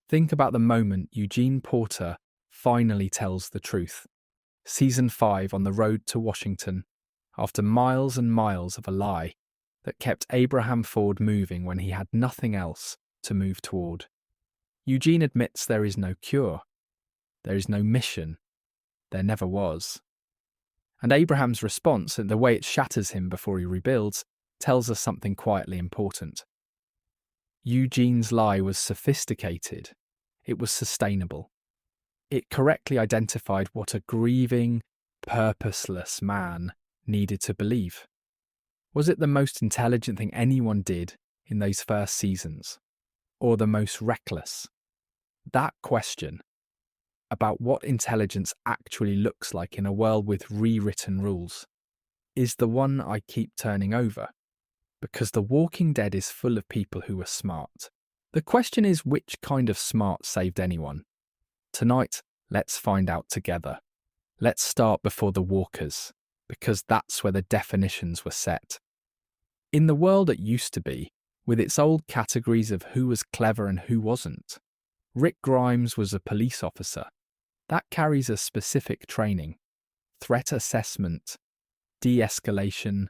Think about the moment Eugene Porter finally tells the truth. Season 5 on the road to Washington, after miles and miles of a lie that kept Abraham Ford moving when he had nothing else to move toward. Eugene admits there is no cure. There is no mission. There never was. And Abraham's response, and the way it shatters him before he rebuilds, tells us something quietly important. Eugene's lie was sophisticated. It was sustainable. It correctly identified what a grieving, purposeless man needed to believe. Was it the most intelligent thing anyone did in those first seasons? Or the most reckless? That question, about what intelligence actually looks like in a world with rewritten rules, is the one I keep turning over. Because The Walking Dead is full of people who are smart. The question is, which kind of smart saved anyone? Tonight, let's find out together. Let's start before the walkers, because that's where the definitions were set. In the world it used to be, with its old categories of who was clever and who wasn't, Rick Grimes was a police officer. That carries a specific training: threat assessment, de-escalation,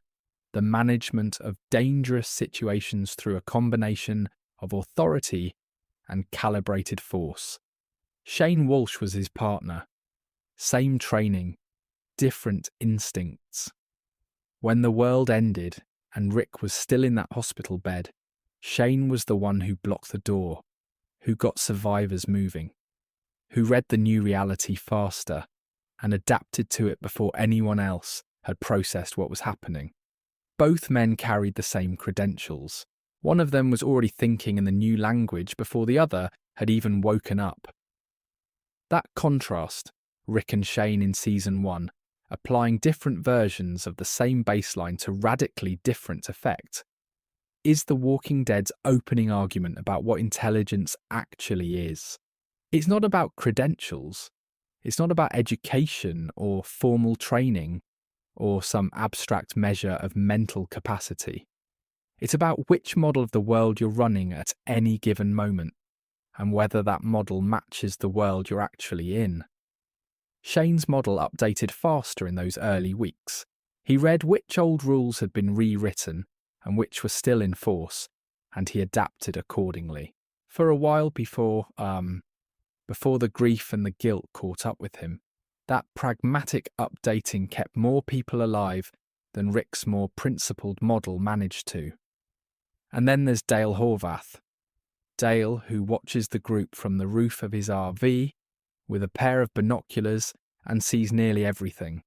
the management of dangerous situations through a combination of authority and calibrated force. Shane Walsh was his partner. Same training, different instincts. When the world ended and Rick was still in that hospital bed, Shane was the one who blocked the door, who got survivors moving, who read the new reality faster and adapted to it before anyone else had processed what was happening. Both men carried the same credentials. One of them was already thinking in the new language before the other had even woken up. That contrast, Rick and Shane in Season 1, applying different versions of the same baseline to radically different effect, is The Walking Dead's opening argument about what intelligence actually is. It's not about credentials. It's not about education or formal training or some abstract measure of mental capacity. It's about which model of the world you're running at any given moment and whether that model matches the world you're actually in. Shane's model updated faster in those early weeks. He read which old rules had been rewritten and which were still in force, and he adapted accordingly. For a while before the grief and the guilt caught up with him, that pragmatic updating kept more people alive than Rick's more principled model managed to. And then there's Dale Horvath. Dale, who watches the group from the roof of his RV with a pair of binoculars and sees nearly everything.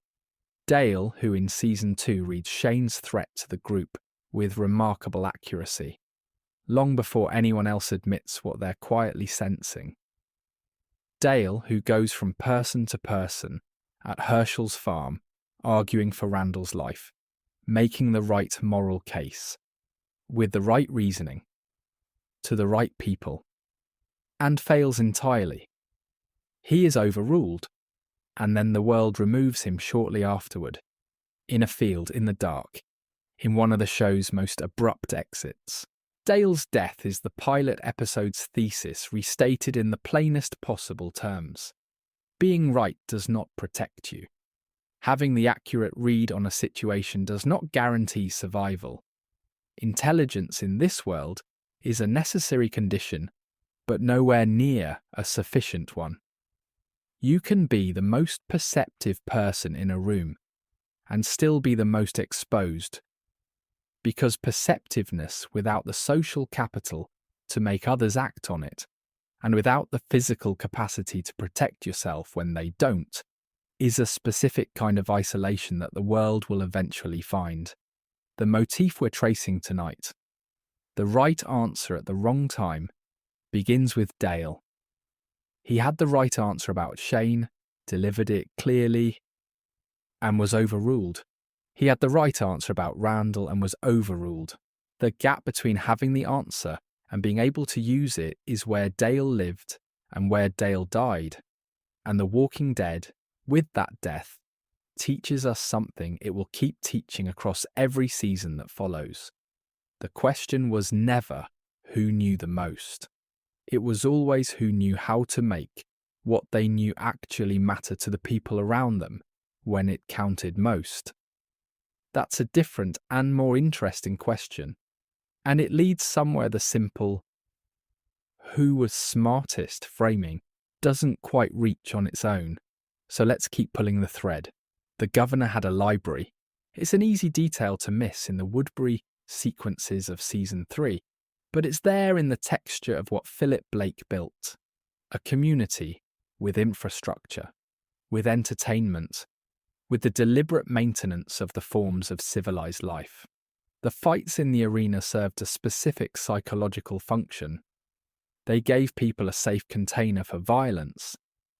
Dale, who in Season 2 reads Shane's threat to the group with remarkable accuracy, long before anyone else admits what they're quietly sensing. Dale, who goes from person to person at Hershel's farm, arguing for Randall's life, making the right moral case, with the right reasoning, to the right people, and fails entirely. He is overruled, and then the world removes him shortly afterward, in a field in the dark, in one of the show's most abrupt exits. Dale's death is the pilot episode's thesis restated in the plainest possible terms. Being right does not protect you. Having the accurate read on a situation does not guarantee survival. Intelligence in this world is a necessary condition, but nowhere near a sufficient one. You can be the most perceptive person in a room and still be the most exposed, because perceptiveness without the social capital to make others act on it, and without the physical capacity to protect yourself when they don't, is a specific kind of isolation that the world will eventually find. The motif we're tracing tonight, the right answer at the wrong time, begins with Dale. He had the right answer about Shane, delivered it clearly, and was overruled. He had the right answer about Randall and was overruled. The gap between having the answer and being able to use it is where Dale lived and where Dale died. And The Walking Dead, with that death, teaches us something it will keep teaching across every season that follows. The question was never who knew the most. It was always who knew how to make what they knew actually matter to the people around them when it counted most. That's a different and more interesting question, and it leads somewhere the simple "who was smartest" framing doesn't quite reach on its own. So let's keep pulling the thread. The governor had a library. It's an easy detail to miss in the Woodbury sequences of Season 3, but it's there in the texture of what Philip Blake built. A community with infrastructure, with entertainment, with the deliberate maintenance of the forms of civilized life. The fights in the arena served a specific psychological function. They gave people a safe container for violence,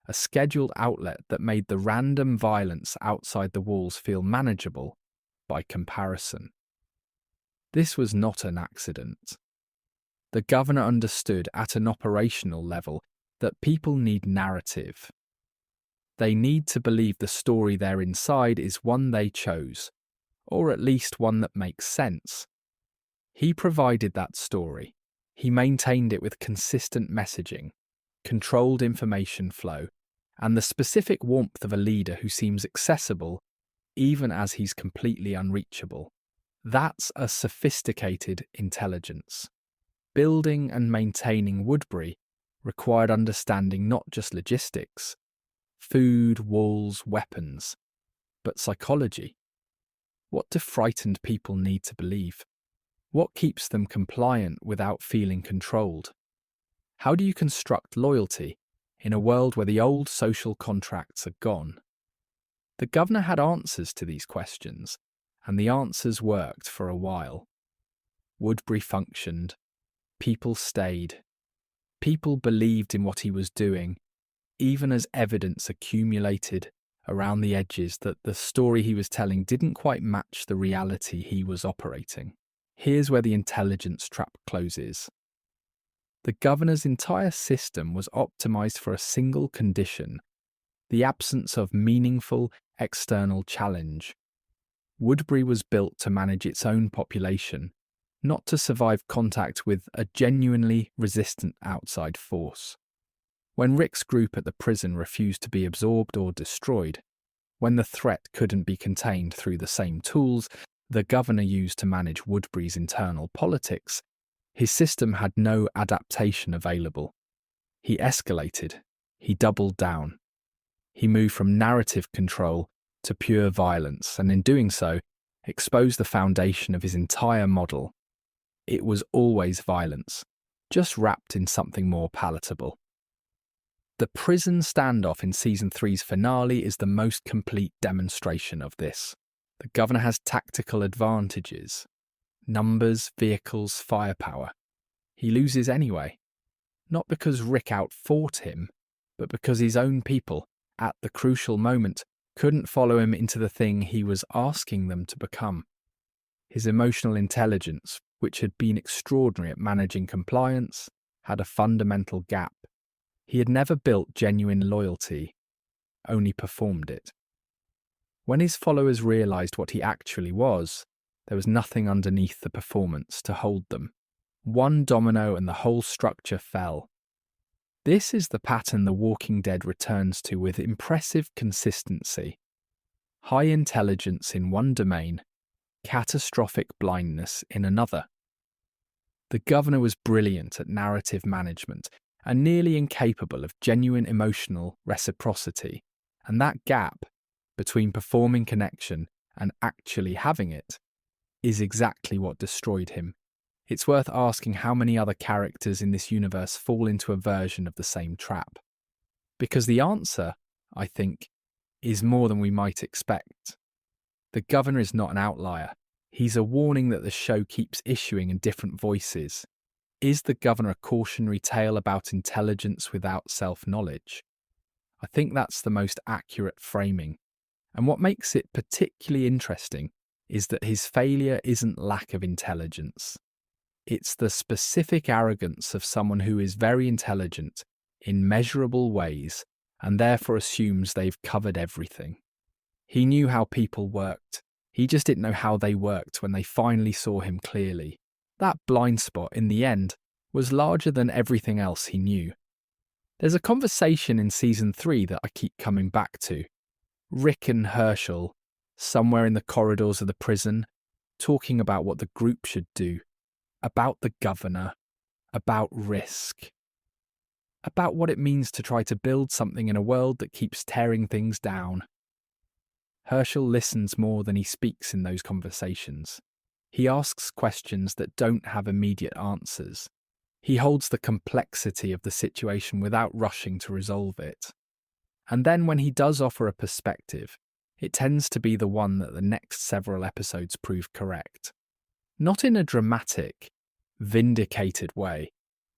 a scheduled outlet that made the random violence outside the walls feel manageable by comparison. This was not an accident. The governor understood at an operational level that people need narrative. They need to believe the story they're inside is one they chose, or at least one that makes sense. He provided that story. He maintained it with consistent messaging, controlled information flow, and the specific warmth of a leader who seems accessible even as he's completely unreachable. That's a sophisticated intelligence. Building and maintaining Woodbury required understanding not just logistics, food, walls, weapons, but psychology. What do frightened people need to believe? What keeps them compliant without feeling controlled? How do you construct loyalty in a world where the old social contracts are gone? The governor had answers to these questions, and the answers worked for a while. Woodbury functioned. People stayed. People believed in what he was doing, even as evidence accumulated around the edges that the story he was telling didn't quite match the reality he was operating. Here's where the intelligence trap closes. The governor's entire system was optimized for a single condition: the absence of meaningful external challenge. Woodbury was built to manage its own population, not to survive contact with a genuinely resistant outside force. When Rick's group at the prison refused to be absorbed or destroyed, when the threat couldn't be contained through the same tools the governor used to manage Woodbury's internal politics, his system had no adaptation available. He escalated. He doubled down. He moved from narrative control to pure violence, and in doing so, exposed the foundation of his entire model. It was always violence, just wrapped in something more palatable. The prison standoff in Season 3's finale is the most complete demonstration of this. The governor has tactical advantages: numbers, vehicles, firepower. He loses anyway. Not because Rick outfought him, but because his own people, at the crucial moment, couldn't follow him into the thing he was asking them to become. His emotional intelligence, which had been extraordinary at managing compliance, had a fundamental gap. He had never built genuine loyalty, only performed it. When his followers realized what he actually was, there was nothing underneath the performance to hold them. One domino and the whole structure fell. This is the pattern The Walking Dead returns to with impressive consistency. High intelligence in one domain, catastrophic blindness in another. The governor was brilliant at narrative management and nearly incapable of genuine emotional reciprocity, and that gap between performing connection and actually having it is exactly what destroyed him. It's worth asking how many other characters in this universe fall into a version of the same trap. Because the answer, I think, is more than we might expect. The governor is not an outlier. He's a warning that the show keeps issuing in different voices. Is the governor a cautionary tale about intelligence without self-knowledge? I think that's the most accurate framing. And what makes it particularly interesting is that his failure isn't lack of intelligence. It's the specific arrogance of someone who is very intelligent in measurable ways and therefore assumes they've covered everything. He knew how people worked. He just didn't know how they worked when they finally saw him clearly. That blind spot, in the end, was larger than everything else he knew. There's a conversation in Season 3 that I keep coming back to. Rick and Hershel, somewhere in the corridors of the prison, talking about what the group should do, about the governor, about risk, about what it means to try to build something in a world that keeps tearing things down. Hershel listens more than he speaks in those conversations. He asks questions that don't have immediate answers. He holds the complexity of the situation without rushing to resolve it. And then when he does offer a perspective, it tends to be the one that the next several episodes prove correct. Not in a dramatic, vindicated way,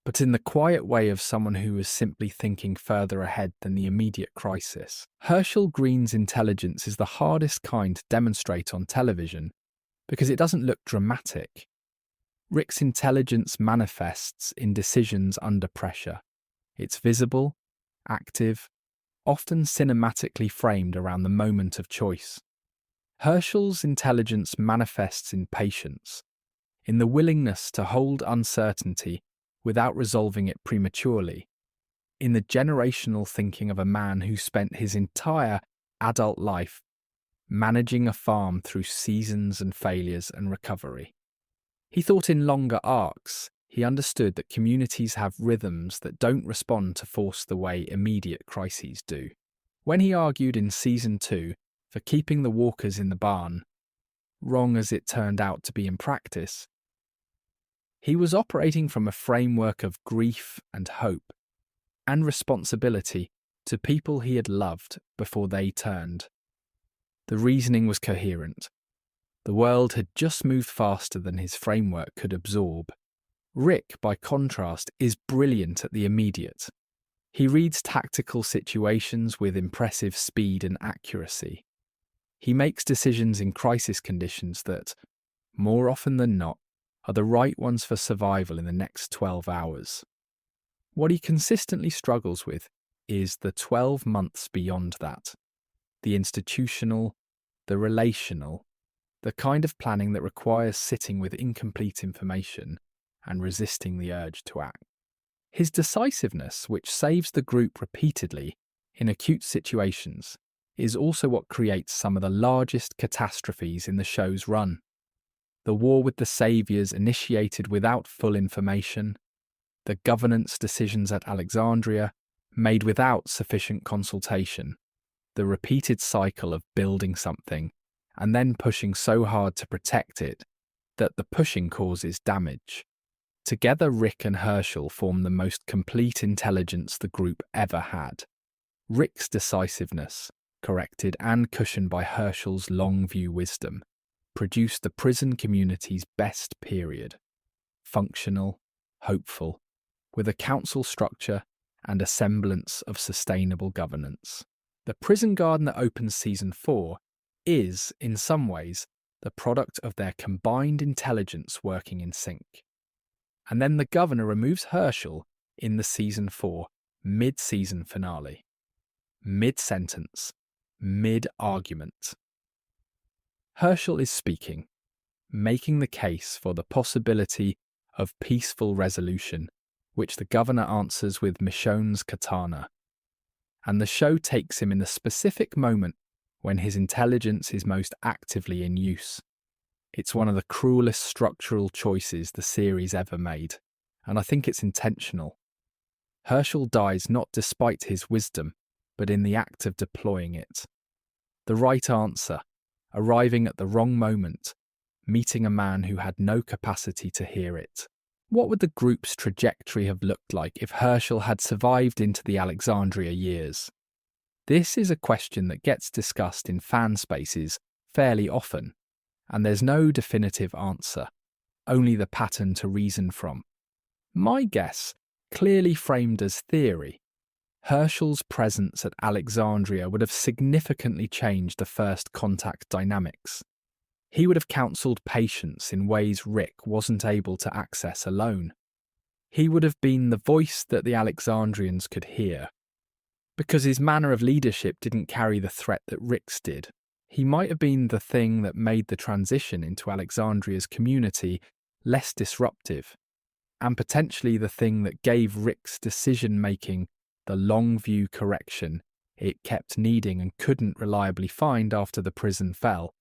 but in the quiet way of someone who is simply thinking further ahead than the immediate crisis. Hershel Green's intelligence is the hardest kind to demonstrate on television because it doesn't look dramatic. Rick's intelligence manifests in decisions under pressure. It's visible, active, often cinematically framed around the moment of choice. Hershel's intelligence manifests in patience, in the willingness to hold uncertainty without resolving it prematurely, in the generational thinking of a man who spent his entire adult life managing a farm through seasons and failures and recovery. He thought in longer arcs. He understood that communities have rhythms that don't respond to force the way immediate crises do. When he argued in Season 2 for keeping the walkers in the barn, wrong as it turned out to be in practice, he was operating from a framework of grief and hope and responsibility to people he had loved before they turned. The reasoning was coherent. The world had just moved faster than his framework could absorb. Rick, by contrast, is brilliant at the immediate. He reads tactical situations with impressive speed and accuracy. He makes decisions in crisis conditions that, more often than not, are the right ones for survival in the next 12 hours. What he consistently struggles with is the 12 months beyond that. The institutional, the relational, the kind of planning that requires sitting with incomplete information and resisting the urge to act. His decisiveness, which saves the group repeatedly in acute situations, is also what creates some of the largest catastrophes in the show's run. The war with the Saviors initiated without full information, the governance decisions at Alexandria made without sufficient consultation, the repeated cycle of building something and then pushing so hard to protect it that the pushing causes damage. Together, Rick and Hershel form the most complete intelligence the group ever had. Rick's decisiveness, corrected and cushioned by Hershel's long-view wisdom, produced the prison community's best period. Functional, hopeful, with a council structure and a semblance of sustainable governance. The prison garden that opens Season 4 is, in some ways, the product of their combined intelligence working in sync. And then the governor removes Hershel in the Season 4 mid-season finale. Mid-sentence, mid-argument. Hershel is speaking, making the case for the possibility of peaceful resolution, which the governor answers with Michonne's katana. And the show takes him in the specific moment when his intelligence is most actively in use. It's one of the cruelest structural choices the series ever made, and I think it's intentional. Hershel dies not despite his wisdom, but in the act of deploying it. The right answer, arriving at the wrong moment, meeting a man who had no capacity to hear it. What would the group's trajectory have looked like if Hershel had survived into the Alexandria years? This is a question that gets discussed in fan spaces fairly often, and there's no definitive answer, only the pattern to reason from. My guess, clearly framed as theory, Hershel's presence at Alexandria would have significantly changed the first contact dynamics. He would have counselled patience in ways Rick wasn't able to access alone. He would have been the voice that the Alexandrians could hear. Because his manner of leadership didn't carry the threat that Rick's did, he might have been the thing that made the transition into Alexandria's community less disruptive. and potentially the thing that gave Rick's decision-making the long-view correction it kept needing and couldn't reliably find after the prison fell.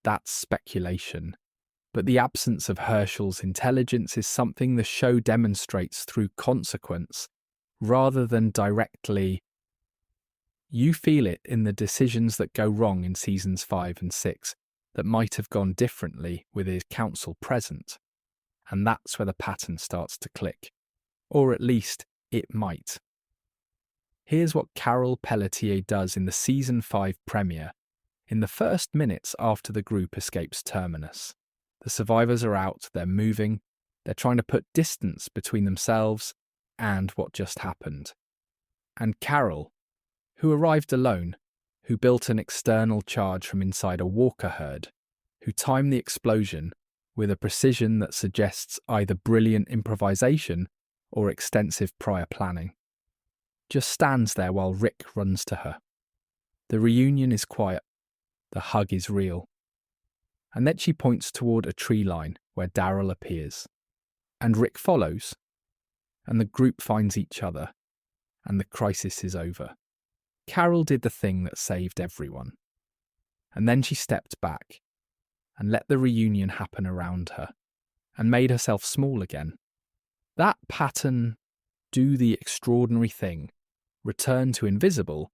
That's speculation. But the absence of Hershel's intelligence is something the show demonstrates through consequence, rather than directly. You feel it in the decisions that go wrong in seasons 5 and 6 that might have gone differently with his counsel present. And that's where the pattern starts to click. Or at least, it might. Here's what Carol Pelletier does in the season 5 premiere, in the first minutes after the group escapes Terminus. The survivors are out, they're moving, they're trying to put distance between themselves and what just happened. And Carol, who arrived alone, who built an external charge from inside a walker herd, who timed the explosion with a precision that suggests either brilliant improvisation or extensive prior planning, just stands there while Rick runs to her. The reunion is quiet, the hug is real. And then she points toward a tree line where Daryl appears. And Rick follows. And the group finds each other. And the crisis is over. Carol did the thing that saved everyone. And then she stepped back and let the reunion happen around her and made herself small again. That pattern, do the extraordinary thing, return to invisible,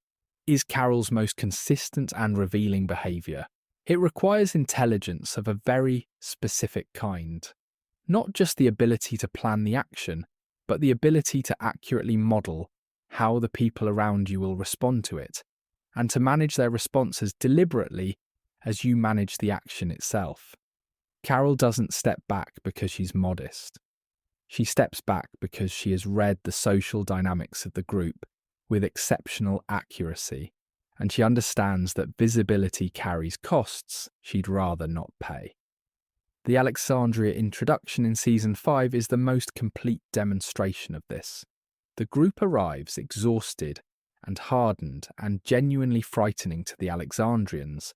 is Carol's most consistent and revealing behaviour. It requires intelligence of a very specific kind. Not just the ability to plan the action, but the ability to accurately model how the people around you will respond to it, and to manage their responses deliberately as you manage the action itself. Carol doesn't step back because she's modest. She steps back because she has read the social dynamics of the group with exceptional accuracy, and she understands that visibility carries costs she'd rather not pay. The Alexandria introduction in season 5 is the most complete demonstration of this. The group arrives exhausted and hardened and genuinely frightening to the Alexandrians,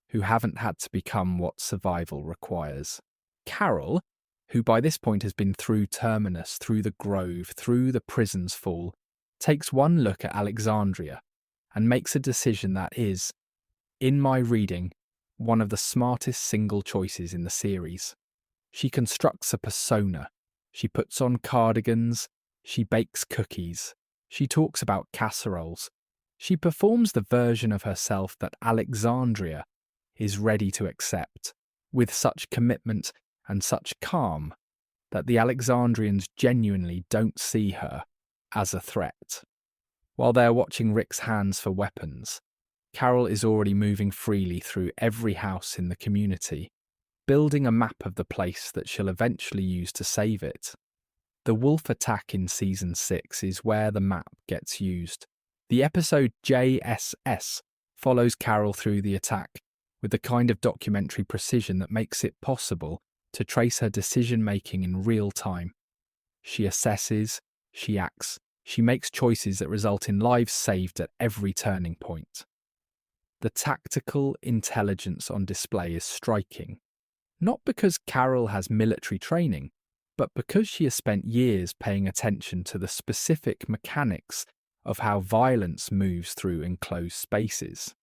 who haven't had to become what survival requires. Carol, who by this point has been through Terminus, through the Grove, through the prison's fall, takes one look at Alexandria and makes a decision that is, in my reading, one of the smartest single choices in the series. She constructs a persona. She puts on cardigans. She bakes cookies. She talks about casseroles. She performs the version of herself that Alexandria is ready to accept, with such commitment and such calm that the Alexandrians genuinely don't see her as a threat. While they're watching Rick's hands for weapons, Carol is already moving freely through every house in the community, building a map of the place that she'll eventually use to save it. The wolf attack in season 6 is where the map gets used. The episode JSS follows Carol through the attack with the kind of documentary precision that makes it possible to trace her decision-making in real time. She assesses, she acts, she makes choices that result in lives saved at every turning point. The tactical intelligence on display is striking, not because Carol has military training, but because she has spent years paying attention to the specific mechanics of how violence moves through enclosed spaces.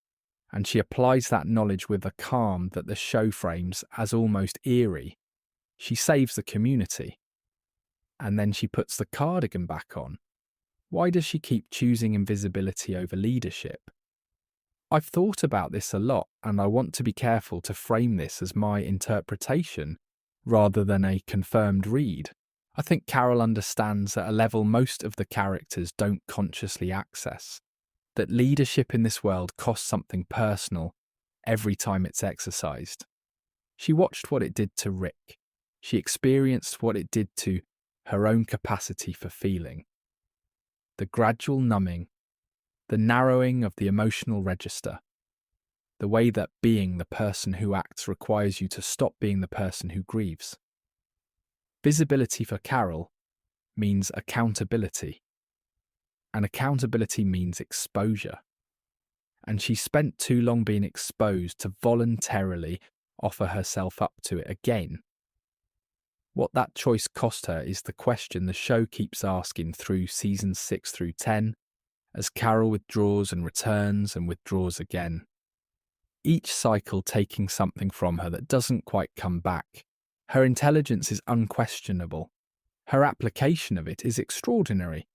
And she applies that knowledge with a calm that the show frames as almost eerie. She saves the community. And then she puts the cardigan back on. Why does she keep choosing invisibility over leadership? I've thought about this a lot, and I want to be careful to frame this as my interpretation rather than a confirmed read. I think Carol understands at a level most of the characters don't consciously access, that leadership in this world costs something personal every time it's exercised. She watched what it did to Rick. She experienced what it did to her own capacity for feeling. The gradual numbing, the narrowing of the emotional register, the way that being the person who acts requires you to stop being the person who grieves. Visibility for Carol means accountability, and accountability means exposure. And she spent too long being exposed to voluntarily offer herself up to it again. What that choice cost her is the question the show keeps asking through seasons 6 through 10, as Carol withdraws and returns and withdraws again. Each cycle taking something from her that doesn't quite come back. Her intelligence is unquestionable. Her application of it is extraordinary.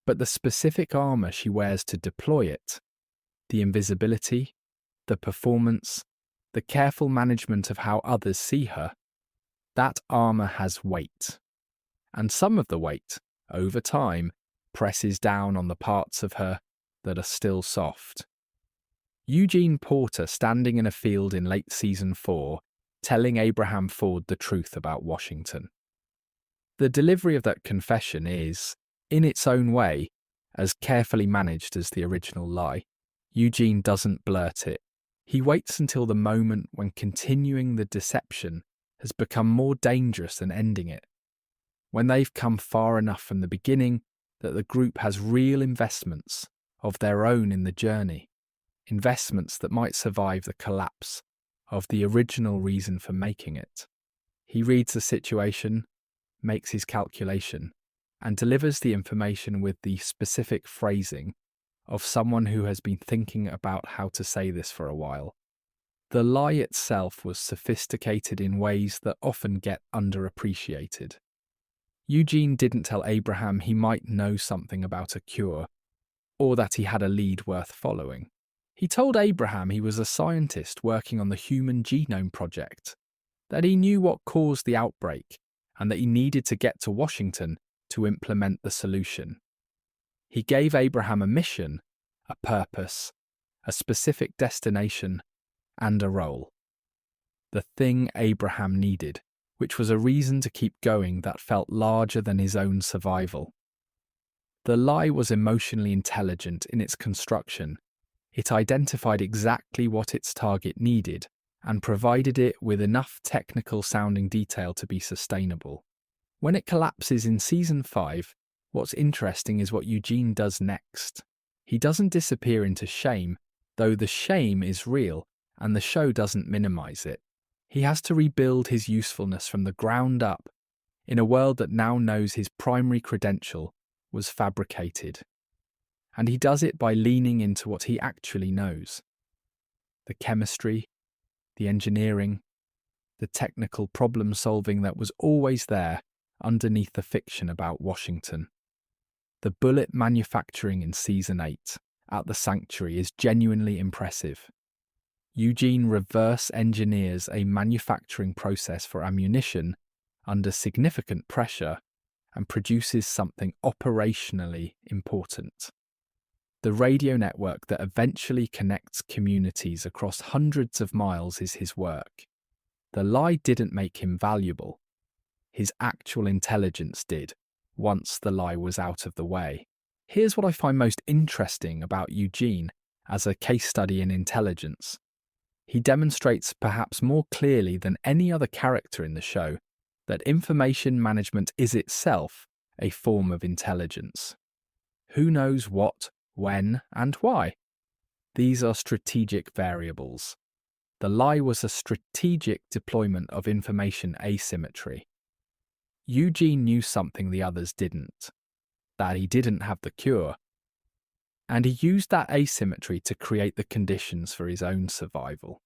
But the specific armour she wears to deploy it, the invisibility, the performance, the careful management of how others see her, that armour has weight. And some of the weight, over time, presses down on the parts of her that are still soft. Eugene Porter standing in a field in late season 4, telling Abraham Ford the truth about Washington. The delivery of that confession is, in its own way, as carefully managed as the original lie. Eugene doesn't blurt it. He waits until the moment when continuing the deception has become more dangerous than ending it. When they've come far enough from the beginning that the group has real investments of their own in the journey, investments that might survive the collapse of the original reason for making it. He reads the situation, makes his calculation, and delivers the information with the specific phrasing of someone who has been thinking about how to say this for a while. The lie itself was sophisticated in ways that often get underappreciated. Eugene didn't tell Abraham he might know something about a cure, or that he had a lead worth following. He told Abraham he was a scientist working on the Human Genome Project, that he knew what caused the outbreak, and that he needed to get to Washington to implement the solution. He gave Abraham a mission, a purpose, a specific destination, and a role. The thing Abraham needed, which was a reason to keep going that felt larger than his own survival. The lie was emotionally intelligent in its construction. It identified exactly what its target needed and provided it with enough technical-sounding detail to be sustainable. When it collapses in Season 5, what's interesting is what Eugene does next. He doesn't disappear into shame, though the shame is real and the show doesn't minimize it. He has to rebuild his usefulness from the ground up in a world that now knows his primary credential was fabricated. And he does it by leaning into what he actually knows. The chemistry, the engineering, the technical problem solving that was always there underneath the fiction about Washington. The bullet manufacturing in Season 8 at the Sanctuary is genuinely impressive. Eugene reverse engineers a manufacturing process for ammunition under significant pressure and produces something operationally important. The radio network that eventually connects communities across hundreds of miles is his work. The lie didn't make him valuable. His actual intelligence did, once the lie was out of the way. Here's what I find most interesting about Eugene as a case study in intelligence. He demonstrates perhaps more clearly than any other character in the show that information management is itself a form of intelligence. Who knows what, when, and why? These are strategic variables. The lie was a strategic deployment of information asymmetry. Eugene knew something the others didn't, that he didn't have the cure, and he used that asymmetry to create the conditions for his own survival.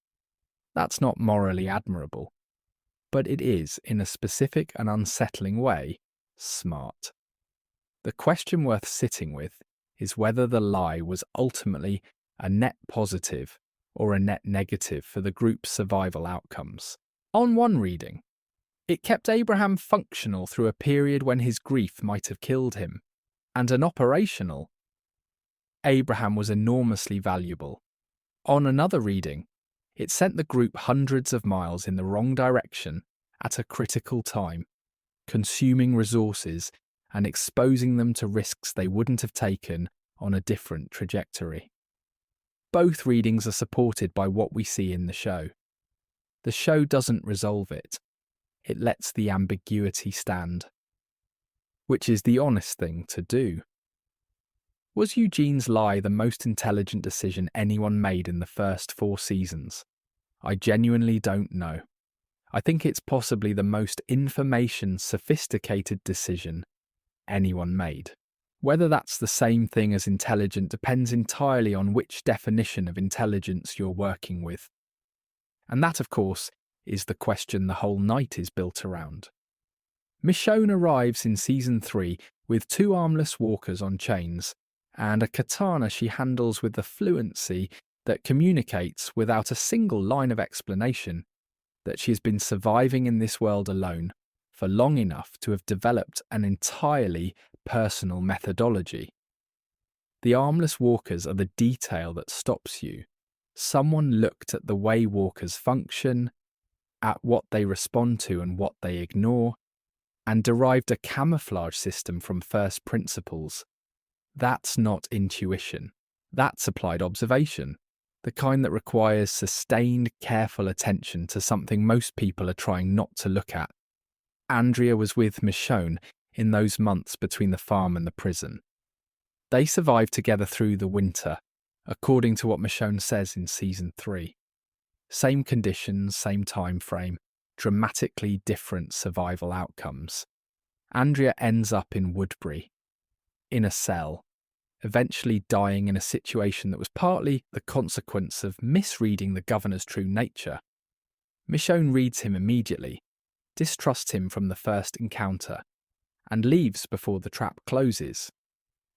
That's not morally admirable, but it is, in a specific and unsettling way, smart. The question worth sitting with is whether the lie was ultimately a net positive or a net negative for the group's survival outcomes. On one reading, it kept Abraham functional through a period when his grief might have killed him, and an operational, Abraham was enormously valuable. On another reading, it sent the group hundreds of miles in the wrong direction at a critical time, consuming resources and exposing them to risks they wouldn't have taken on a different trajectory. Both readings are supported by what we see in the show. The show doesn't resolve it. It lets the ambiguity stand, which is the honest thing to do. Was Eugene's lie the most intelligent decision anyone made in the first 4 seasons? I genuinely don't know. I think it's possibly the most information-sophisticated decision anyone made. Whether that's the same thing as intelligent depends entirely on which definition of intelligence you're working with. And that, of course, is the question the whole night is built around. Michonne arrives in Season 3 with 2 armless walkers on chains and a katana she handles with the fluency that communicates without a single line of explanation that she has been surviving in this world alone for long enough to have developed an entirely personal methodology. The armless walkers are the detail that stops you. Someone looked at the way walkers function, at what they respond to and what they ignore, and derived a camouflage system from first principles. That's not intuition. That's applied observation, the kind that requires sustained, careful attention to something most people are trying not to look at. Andrea was with Michonne in those months between the farm and the prison. They survived together through the winter, according to what Michonne says in Season 3. Same conditions, same time frame, dramatically different survival outcomes. Andrea ends up in Woodbury, in a cell, eventually dying in a situation that was partly the consequence of misreading the governor's true nature. Michonne reads him immediately, distrusts him from the first encounter, and leaves before the trap closes.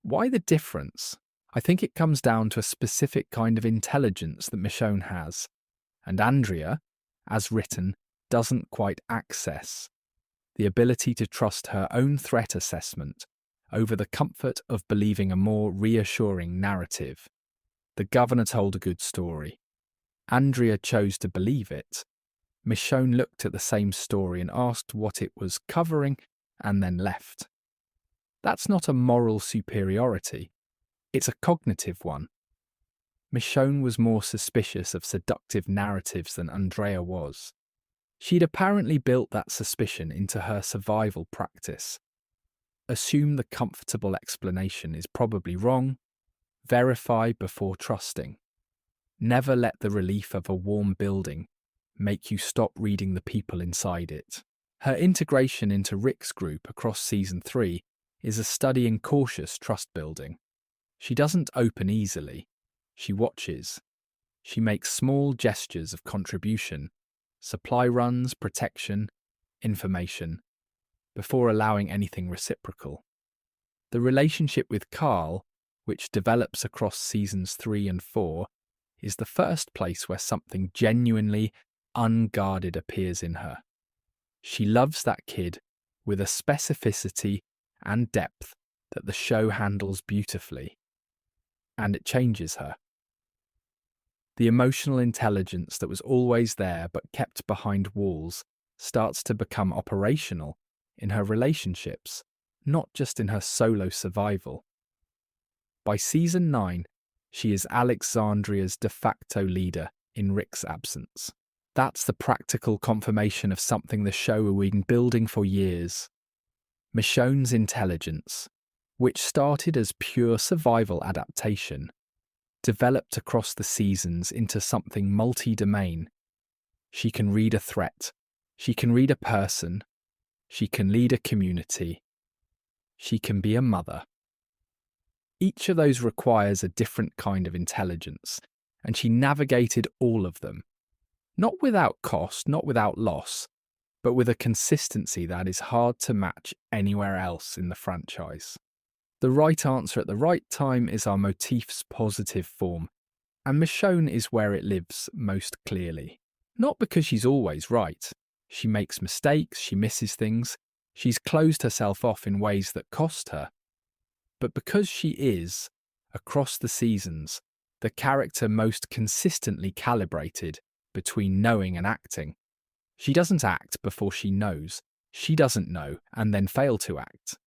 Why the difference? I think it comes down to a specific kind of intelligence that Michonne has, and Andrea, as written, doesn't quite access. The ability to trust her own threat assessment over the comfort of believing a more reassuring narrative. The governor told a good story. Andrea chose to believe it. Michonne looked at the same story and asked what it was covering and then left. That's not a moral superiority. It's a cognitive one. Michonne was more suspicious of seductive narratives than Andrea was. She'd apparently built that suspicion into her survival practice. Assume the comfortable explanation is probably wrong. Verify before trusting. Never let the relief of a warm building make you stop reading the people inside it. Her integration into Rick's group across Season 3 is a study in cautious trust building. She doesn't open easily. She watches. She makes small gestures of contribution, supply runs, protection, information, before allowing anything reciprocal. The relationship with Carl, which develops across Seasons 3 and 4, is the first place where something genuinely unguarded appears in her. She loves that kid with a specificity and depth that the show handles beautifully, and it changes her. The emotional intelligence that was always there but kept behind walls starts to become operational in her relationships, not just in her solo survival. By Season 9, she is Alexandria's de facto leader in Rick's absence. That's the practical confirmation of something the show had been building for years. Michonne's intelligence, which started as pure survival adaptation, developed across the seasons into something multi-domain. She can read a threat. She can read a person. She can lead a community. She can be a mother. Each of those requires a different kind of intelligence, and she navigated all of them. Not without cost, not without loss, but with a consistency that is hard to match anywhere else in the franchise. The right answer at the right time is our motif's positive form, and Michonne is where it lives most clearly. Not because she's always right. She makes mistakes, she misses things, she's closed herself off in ways that cost her. But because she is, across the seasons, the character most consistently calibrated between knowing and acting. She doesn't act before she knows. She doesn't know and then fail to act.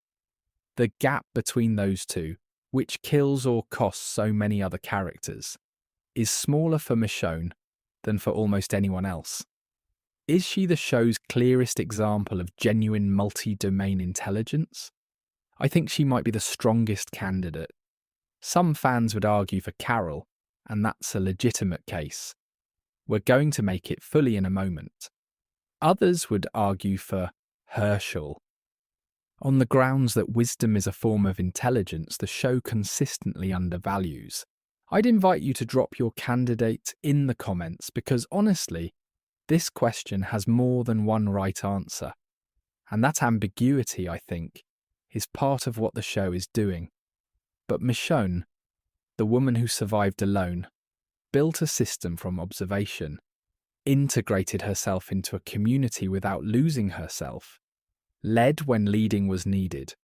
The gap between those two, which kills or costs so many other characters, is smaller for Michonne than for almost anyone else. Is she the show's clearest example of genuine multi-domain intelligence? I think she might be the strongest candidate. Some fans would argue for Carol, and that's a legitimate case. We're going to make it fully in a moment. Others would argue for Hershel. On the grounds that wisdom is a form of intelligence the show consistently undervalues. I'd invite you to drop your candidate in the comments because honestly, this question has more than one right answer. And that ambiguity, I think, is part of what the show is doing. But Michonne, the woman who survived alone, built a system from observation, integrated herself into a community without losing herself, led when leading was needed,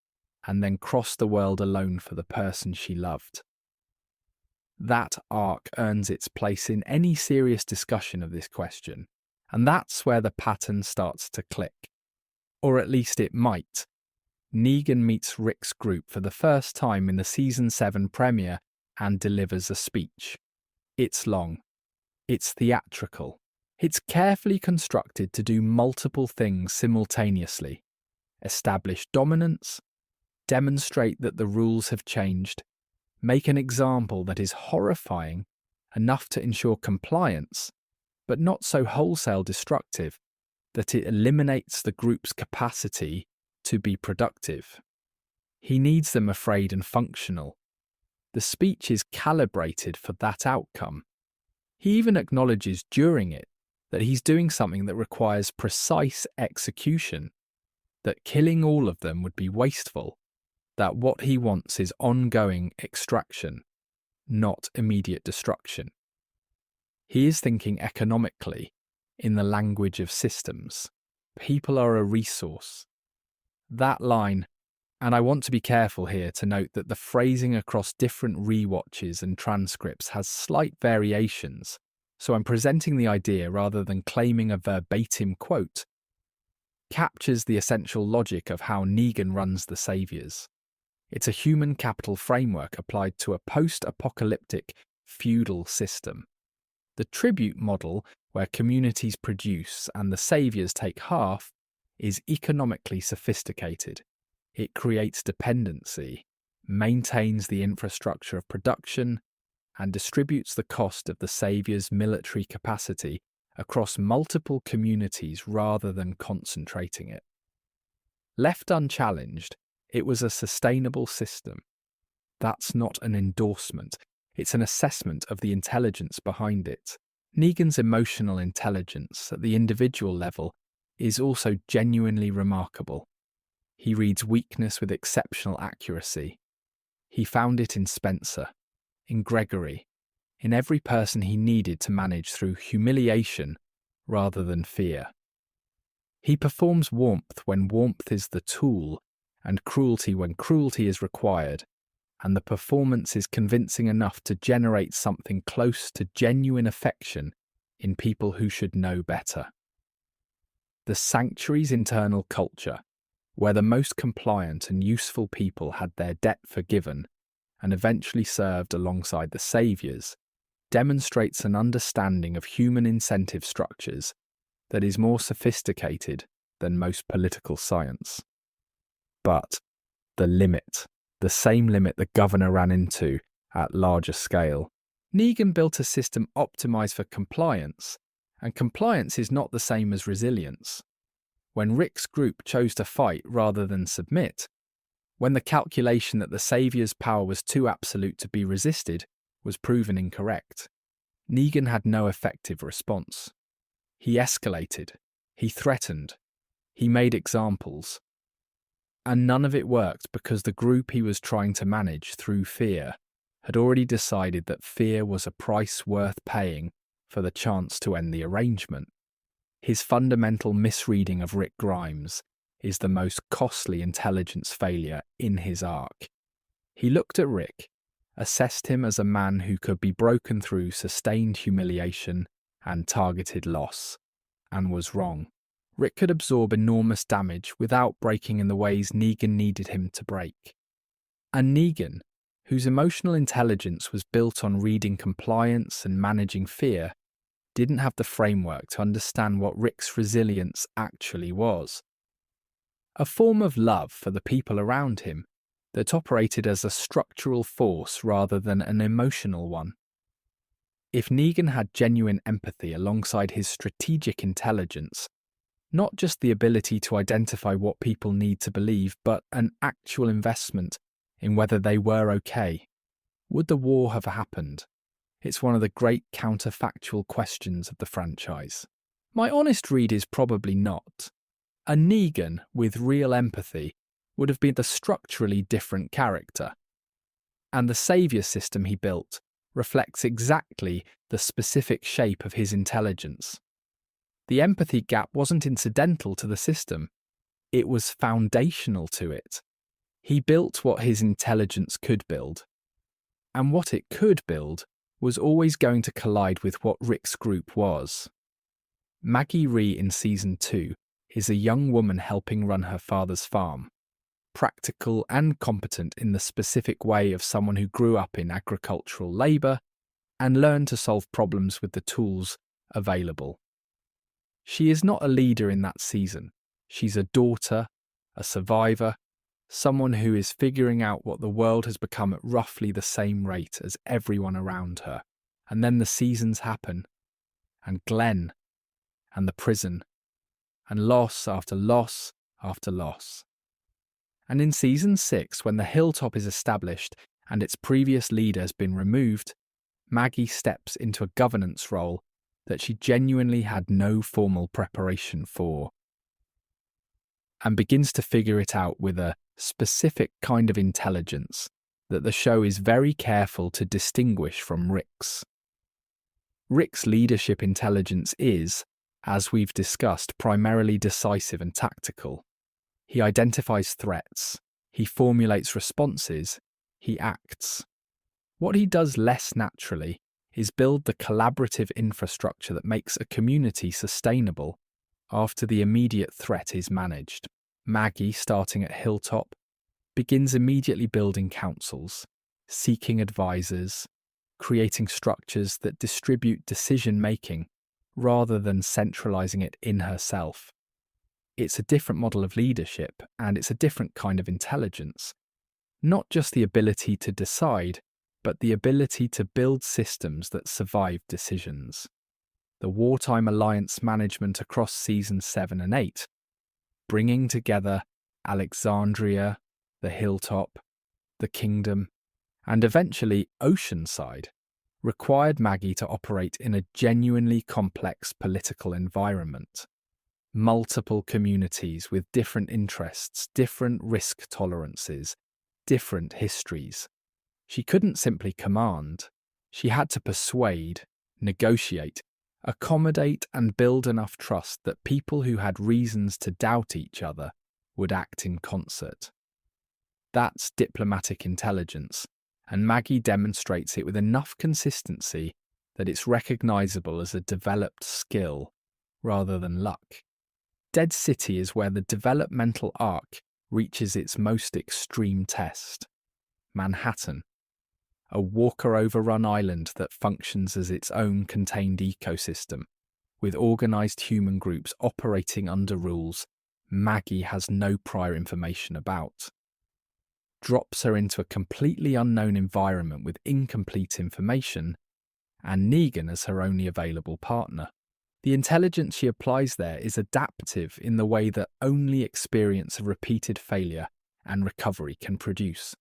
and then crossed the world alone for the person she loved. That arc earns its place in any serious discussion of this question, and that's where the pattern starts to click. Or at least it might. Negan meets Rick's group for the first time in the Season 7 premiere and delivers a speech. It's long. It's theatrical. It's carefully constructed to do multiple things simultaneously. Establish dominance, demonstrate that the rules have changed, make an example that is horrifying enough to ensure compliance, but not so wholesale destructive that it eliminates the group's capacity to be productive. He needs them afraid and functional. The speech is calibrated for that outcome. He even acknowledges during it that he's doing something that requires precise execution, that killing all of them would be wasteful, that what he wants is ongoing extraction, not immediate destruction. He is thinking economically, in the language of systems. People are a resource. That line, and I want to be careful here to note that the phrasing across different rewatches and transcripts has slight variations, so I'm presenting the idea rather than claiming a verbatim quote, captures the essential logic of how Negan runs the Saviors. It's a human capital framework applied to a post-apocalyptic feudal system. The tribute model, where communities produce and the Saviors take half, is economically sophisticated. It creates dependency, maintains the infrastructure of production, and distributes the cost of the Savior's military capacity across multiple communities rather than concentrating it. Left unchallenged, it was a sustainable system. That's not an endorsement, it's an assessment of the intelligence behind it. Negan's emotional intelligence at the individual level is also genuinely remarkable. He reads weakness with exceptional accuracy. He found it in Spencer, in Gregory, in every person he needed to manage through humiliation rather than fear. He performs warmth when warmth is the tool, and cruelty when cruelty is required, and the performance is convincing enough to generate something close to genuine affection in people who should know better. The Sanctuary's internal culture, where the most compliant and useful people had their debt forgiven and eventually served alongside the Saviors, demonstrates an understanding of human incentive structures that is more sophisticated than most political science. But the limit, the same limit the governor ran into at larger scale. Negan built a system optimized for compliance, and compliance is not the same as resilience. When Rick's group chose to fight rather than submit, when the calculation that the Savior's power was too absolute to be resisted was proven incorrect, Negan had no effective response. He escalated, he threatened, he made examples. And none of it worked because the group he was trying to manage through fear had already decided that fear was a price worth paying for the chance to end the arrangement. His fundamental misreading of Rick Grimes is the most costly intelligence failure in his arc. He looked at Rick, assessed him as a man who could be broken through sustained humiliation and targeted loss, and was wrong. Rick could absorb enormous damage without breaking in the ways Negan needed him to break. And Negan, whose emotional intelligence was built on reading compliance and managing fear, didn't have the framework to understand what Rick's resilience actually was. A form of love for the people around him that operated as a structural force rather than an emotional one. If Negan had genuine empathy alongside his strategic intelligence, Not just the ability to identify what people need to believe, but an actual investment in whether they were okay. Would the war have happened? It's one of the great counterfactual questions of the franchise. My honest read is probably not. A Negan with real empathy would have been a structurally different character. And the saviour system he built reflects exactly the specific shape of his intelligence. The empathy gap wasn't incidental to the system, it was foundational to it. He built what his intelligence could build. And what it could build was always going to collide with what Rick's group was. Maggie Rhee in Season 2 is a young woman helping run her father's farm, practical and competent in the specific way of someone who grew up in agricultural labour and learned to solve problems with the tools available. She is not a leader in that season. She's a daughter, a survivor, someone who is figuring out what the world has become at roughly the same rate as everyone around her. And then the seasons happen, and Glenn, and the prison, and loss after loss after loss. And in Season 6, when the hilltop is established and its previous leader has been removed, Maggie steps into a governance role that she genuinely had no formal preparation for, and begins to figure it out with a specific kind of intelligence that the show is very careful to distinguish from Rick's. Rick's leadership intelligence is, as we've discussed, primarily decisive and tactical. He identifies threats, he formulates responses, he acts. What he does less naturally is build the collaborative infrastructure that makes a community sustainable after the immediate threat is managed. Maggie, starting at Hilltop, begins immediately building councils, seeking advisors, creating structures that distribute decision-making rather than centralizing it in herself. It's a different model of leadership, and it's a different kind of intelligence. Not just the ability to decide, but the ability to build systems that survive decisions. The wartime alliance management across Seasons 7 and 8, bringing together Alexandria, the Hilltop, the Kingdom, and eventually Oceanside, required Maggie to operate in a genuinely complex political environment. Multiple communities with different interests, different risk tolerances, different histories. She couldn't simply command. She had to persuade, negotiate, accommodate and build enough trust that people who had reasons to doubt each other would act in concert. That's diplomatic intelligence, and Maggie demonstrates it with enough consistency that it's recognizable as a developed skill rather than luck. Dead City is where the developmental arc reaches its most extreme test. Manhattan, a Walker-overrun island that functions as its own contained ecosystem, with organised human groups operating under rules Maggie has no prior information about. Drops her into a completely unknown environment with incomplete information, and Negan as her only available partner. The intelligence she applies there is adaptive in the way that only experience of repeated failure and recovery can produce.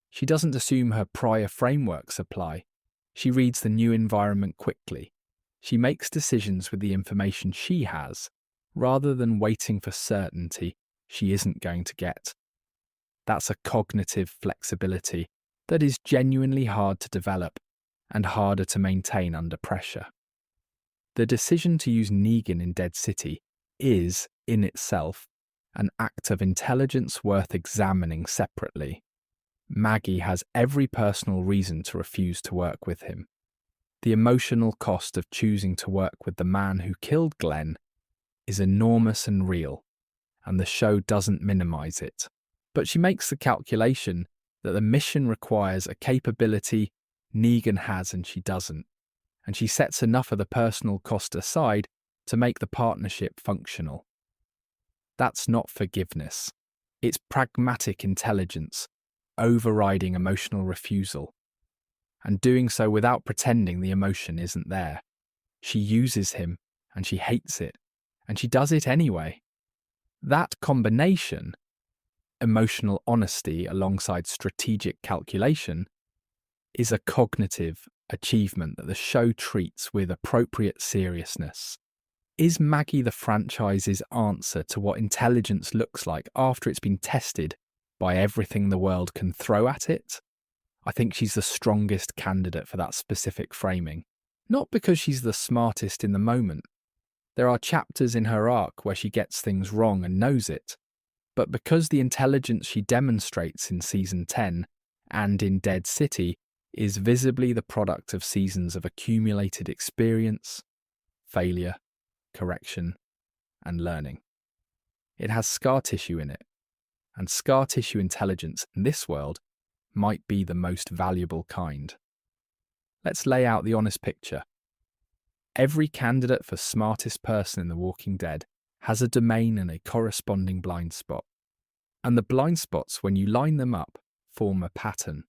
She doesn't assume her prior frameworks apply. She reads the new environment quickly. She makes decisions with the information she has, rather than waiting for certainty she isn't going to get. That's a cognitive flexibility that is genuinely hard to develop and harder to maintain under pressure. The decision to use Negan in Dead City is, in itself, an act of intelligence worth examining separately. Maggie has every personal reason to refuse to work with him. The emotional cost of choosing to work with the man who killed Glenn is enormous and real, and the show doesn't minimize it. But she makes the calculation that the mission requires a capability Negan has and she doesn't, and she sets enough of the personal cost aside to make the partnership functional. That's not forgiveness. It's pragmatic intelligence, overriding emotional refusal, and doing so without pretending the emotion isn't there. She uses him, and she hates it, and she does it anyway. That combination, emotional honesty alongside strategic calculation, is a cognitive achievement that the show treats with appropriate seriousness. Is Maggie the franchise's answer to what intelligence looks like after it's been tested by everything the world can throw at it? I think she's the strongest candidate for that specific framing. Not because she's the smartest in the moment. There are chapters in her arc where she gets things wrong and knows it, but because the intelligence she demonstrates in Season 10 and in Dead City is visibly the product of seasons of accumulated experience, failure, correction, and learning. It has scar tissue in it, and scar tissue intelligence in this world might be the most valuable kind. Let's lay out the honest picture. Every candidate for smartest person in The Walking Dead has a domain and a corresponding blind spot. And the blind spots, when you line them up, form a pattern.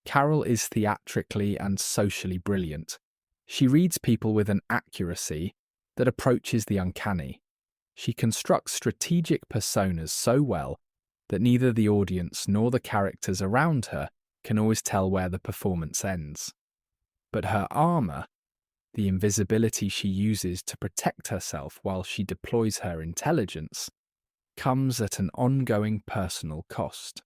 Carol is theatrically and socially brilliant. She reads people with an accuracy that approaches the uncanny. She constructs strategic personas so well that neither the audience nor the characters around her can always tell where the performance ends. But her armour, the invisibility she uses to protect herself while she deploys her intelligence, comes at an ongoing personal cost.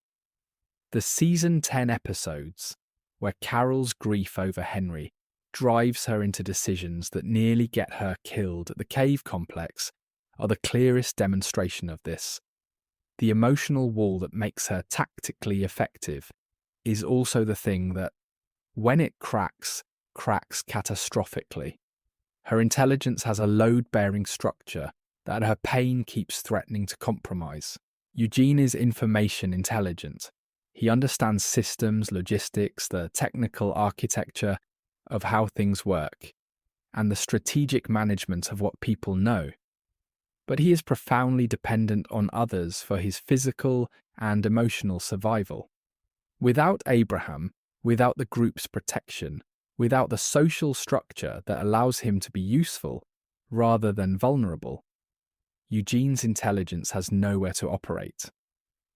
The Season 10 episodes, where Carol's grief over Henry drives her into decisions that nearly get her killed at the cave complex, are the clearest demonstration of this. The emotional wall that makes her tactically effective is also the thing that, when it cracks catastrophically. Her intelligence has a load-bearing structure that her pain keeps threatening to compromise. Eugene is information intelligent. He understands systems, logistics, the technical architecture of how things work, and the strategic management of what people know. But he is profoundly dependent on others for his physical and emotional survival. Without Abraham, without the group's protection, without the social structure that allows him to be useful rather than vulnerable, Eugene's intelligence has nowhere to operate.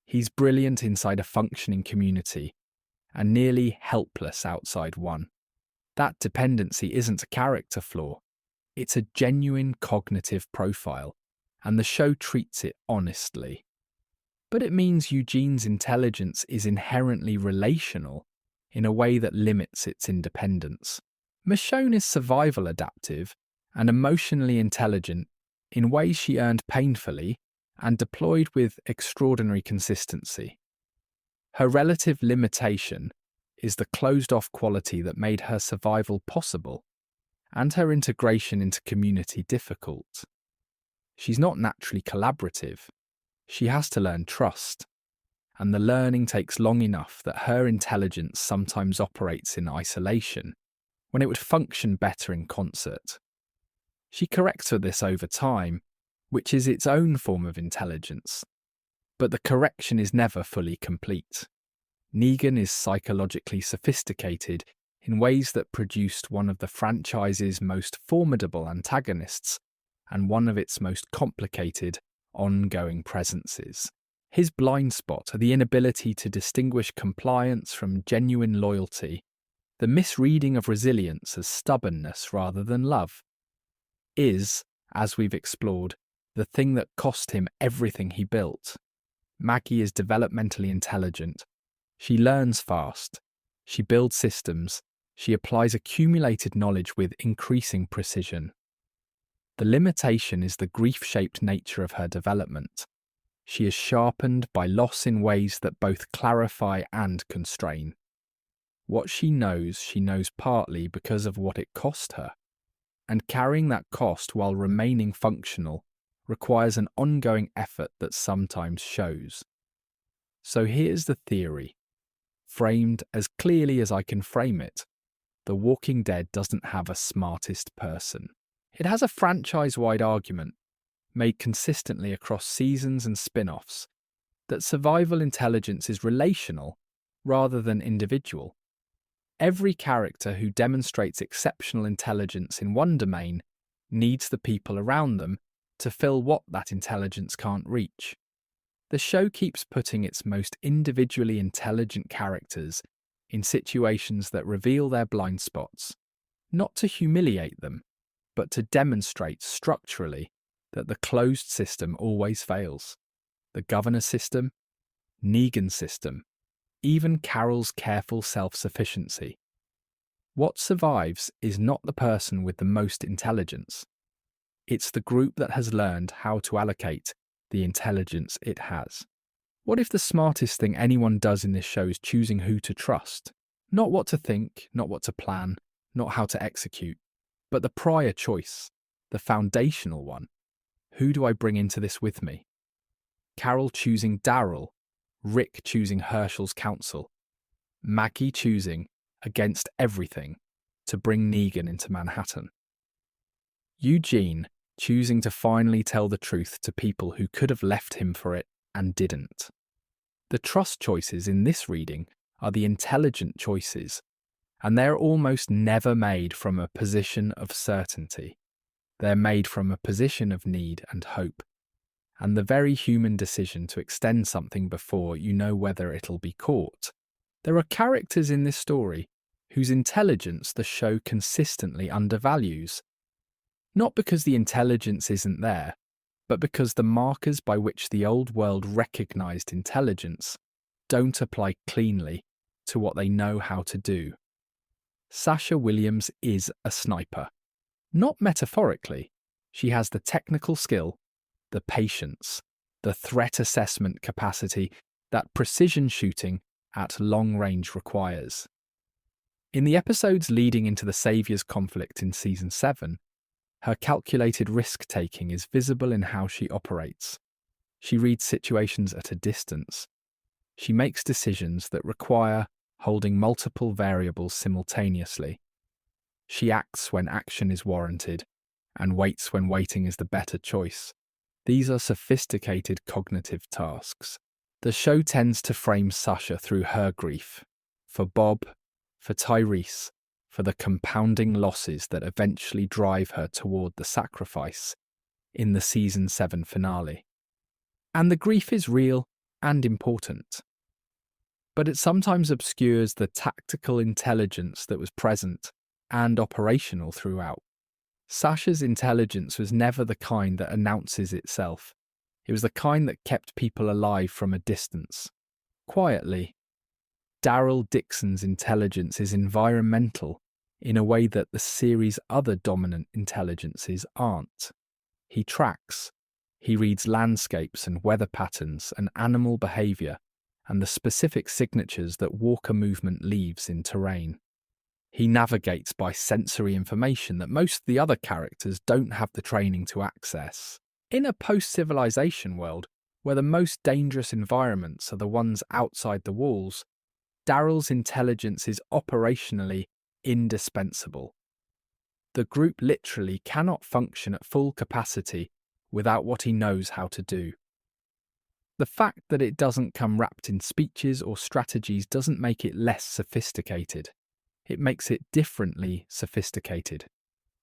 He's brilliant inside a functioning community and nearly helpless outside one. That dependency isn't a character flaw, it's a genuine cognitive profile, and the show treats it honestly. But it means Eugene's intelligence is inherently relational in a way that limits its independence. Michonne is survival adaptive and emotionally intelligent in ways she earned painfully and deployed with extraordinary consistency. Her relative limitation is the closed-off quality that made her survival possible and her integration into community difficult. She's not naturally collaborative. She has to learn trust, and the learning takes long enough that her intelligence sometimes operates in isolation, when it would function better in concert. She corrects for this over time, which is its own form of intelligence. But the correction is never fully complete. Negan is psychologically sophisticated in ways that produced one of the franchise's most formidable antagonists and one of its most complicated, ongoing presences. His blind spot, the inability to distinguish compliance from genuine loyalty, the misreading of resilience as stubbornness rather than love, is, as we've explored, the thing that cost him everything he built. Maggie is developmentally intelligent. She learns fast. She builds systems. She applies accumulated knowledge with increasing precision. The limitation is the grief-shaped nature of her development. She is sharpened by loss in ways that both clarify and constrain. What she knows partly because of what it cost her. And carrying that cost while remaining functional requires an ongoing effort that sometimes shows. So here's the theory, framed as clearly as I can frame it. The Walking Dead doesn't have a smartest person. It has a franchise-wide argument, made consistently across seasons and spin-offs, that survival intelligence is relational rather than individual. Every character who demonstrates exceptional intelligence in one domain needs the people around them to fill what that intelligence can't reach. The show keeps putting its most individually intelligent characters in situations that reveal their blind spots, not to humiliate them, but to demonstrate structurally that the closed system always fails. The governor system, Negan's system, even Carol's careful self-sufficiency. What survives is not the person with the most intelligence. It's the group that has learned how to allocate the intelligence it has. What if the smartest thing anyone does in this show is choosing who to trust? Not what to think, not what to plan, not how to execute, but the prior choice, the foundational one. Who do I bring into this with me? Carol choosing Daryl, Rick choosing Hershel's counsel, Maggie choosing, against everything, to bring Negan into Manhattan. Eugene choosing to finally tell the truth to people who could have left him for it and didn't. The trust choices in this reading are the intelligent choices, and they're almost never made from a position of certainty. They're made from a position of need and hope, and the very human decision to extend something before you know whether it'll be caught. There are characters in this story whose intelligence the show consistently undervalues. Not because the intelligence isn't there, but because the markers by which the old world recognized intelligence don't apply cleanly to what they know how to do. Sasha Williams is a sniper. Not metaphorically. She has the technical skill, the patience, the threat assessment capacity that precision shooting at long range requires. In the episodes leading into the Saviors conflict in Season 7, her calculated risk-taking is visible in how she operates. She reads situations at a distance. She makes decisions that require holding multiple variables simultaneously. She acts when action is warranted and waits when waiting is the better choice. These are sophisticated cognitive tasks. The show tends to frame Sasha through her grief. For Bob, for Tyrese, for the compounding losses that eventually drive her toward the sacrifice in the Season 7 finale. And the grief is real and important. But it sometimes obscures the tactical intelligence that was present and operational throughout. Sasha's intelligence was never the kind that announces itself. It was the kind that kept people alive from a distance, quietly. Daryl Dixon's intelligence is environmental in a way that the series' other dominant intelligences aren't. He tracks. He reads landscapes and weather patterns and animal behaviour and the specific signatures that walker movement leaves in terrain. He navigates by sensory information that most of the other characters don't have the training to access. In a post-civilization world, where the most dangerous environments are the ones outside the walls, Daryl's intelligence is operationally indispensable. The group literally cannot function at full capacity without what he knows how to do. The fact that it doesn't come wrapped in speeches or strategies doesn't make it less sophisticated. It makes it differently sophisticated,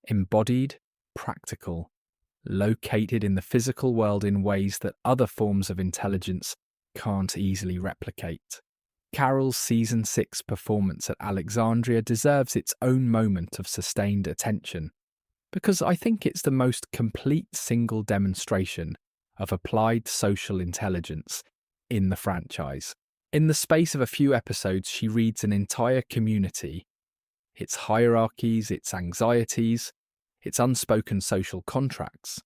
embodied, practical, located in the physical world in ways that other forms of intelligence can't easily replicate. Carol's Season 6 performance at Alexandria deserves its own moment of sustained attention, because I think it's the most complete single demonstration of applied social intelligence in the franchise. In the space of a few episodes, she reads an entire community, its hierarchies, its anxieties, its unspoken social contracts,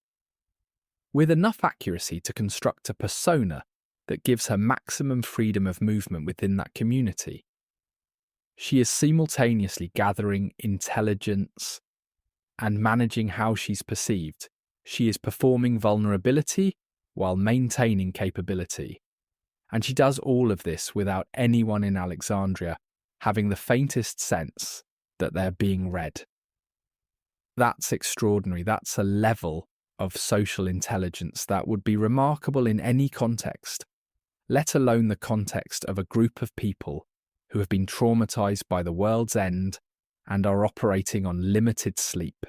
with enough accuracy to construct a persona that gives her maximum freedom of movement within that community. She is simultaneously gathering intelligence and managing how she's perceived. She is performing vulnerability while maintaining capability. And she does all of this without anyone in Alexandria having the faintest sense that they're being read. That's extraordinary. That's a level of social intelligence that would be remarkable in any context, let alone the context of a group of people who have been traumatized by the world's end and are operating on limited sleep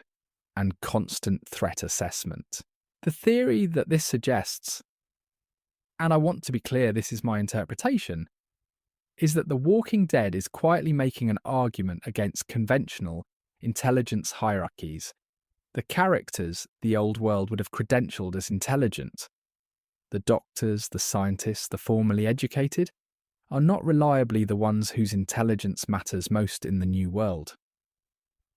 and constant threat assessment. The theory that this suggests, and I want to be clear, this is my interpretation, is that The Walking Dead is quietly making an argument against conventional intelligence hierarchies. The characters the old world would have credentialed as intelligent, the doctors, the scientists, the formally educated, are not reliably the ones whose intelligence matters most in the new world.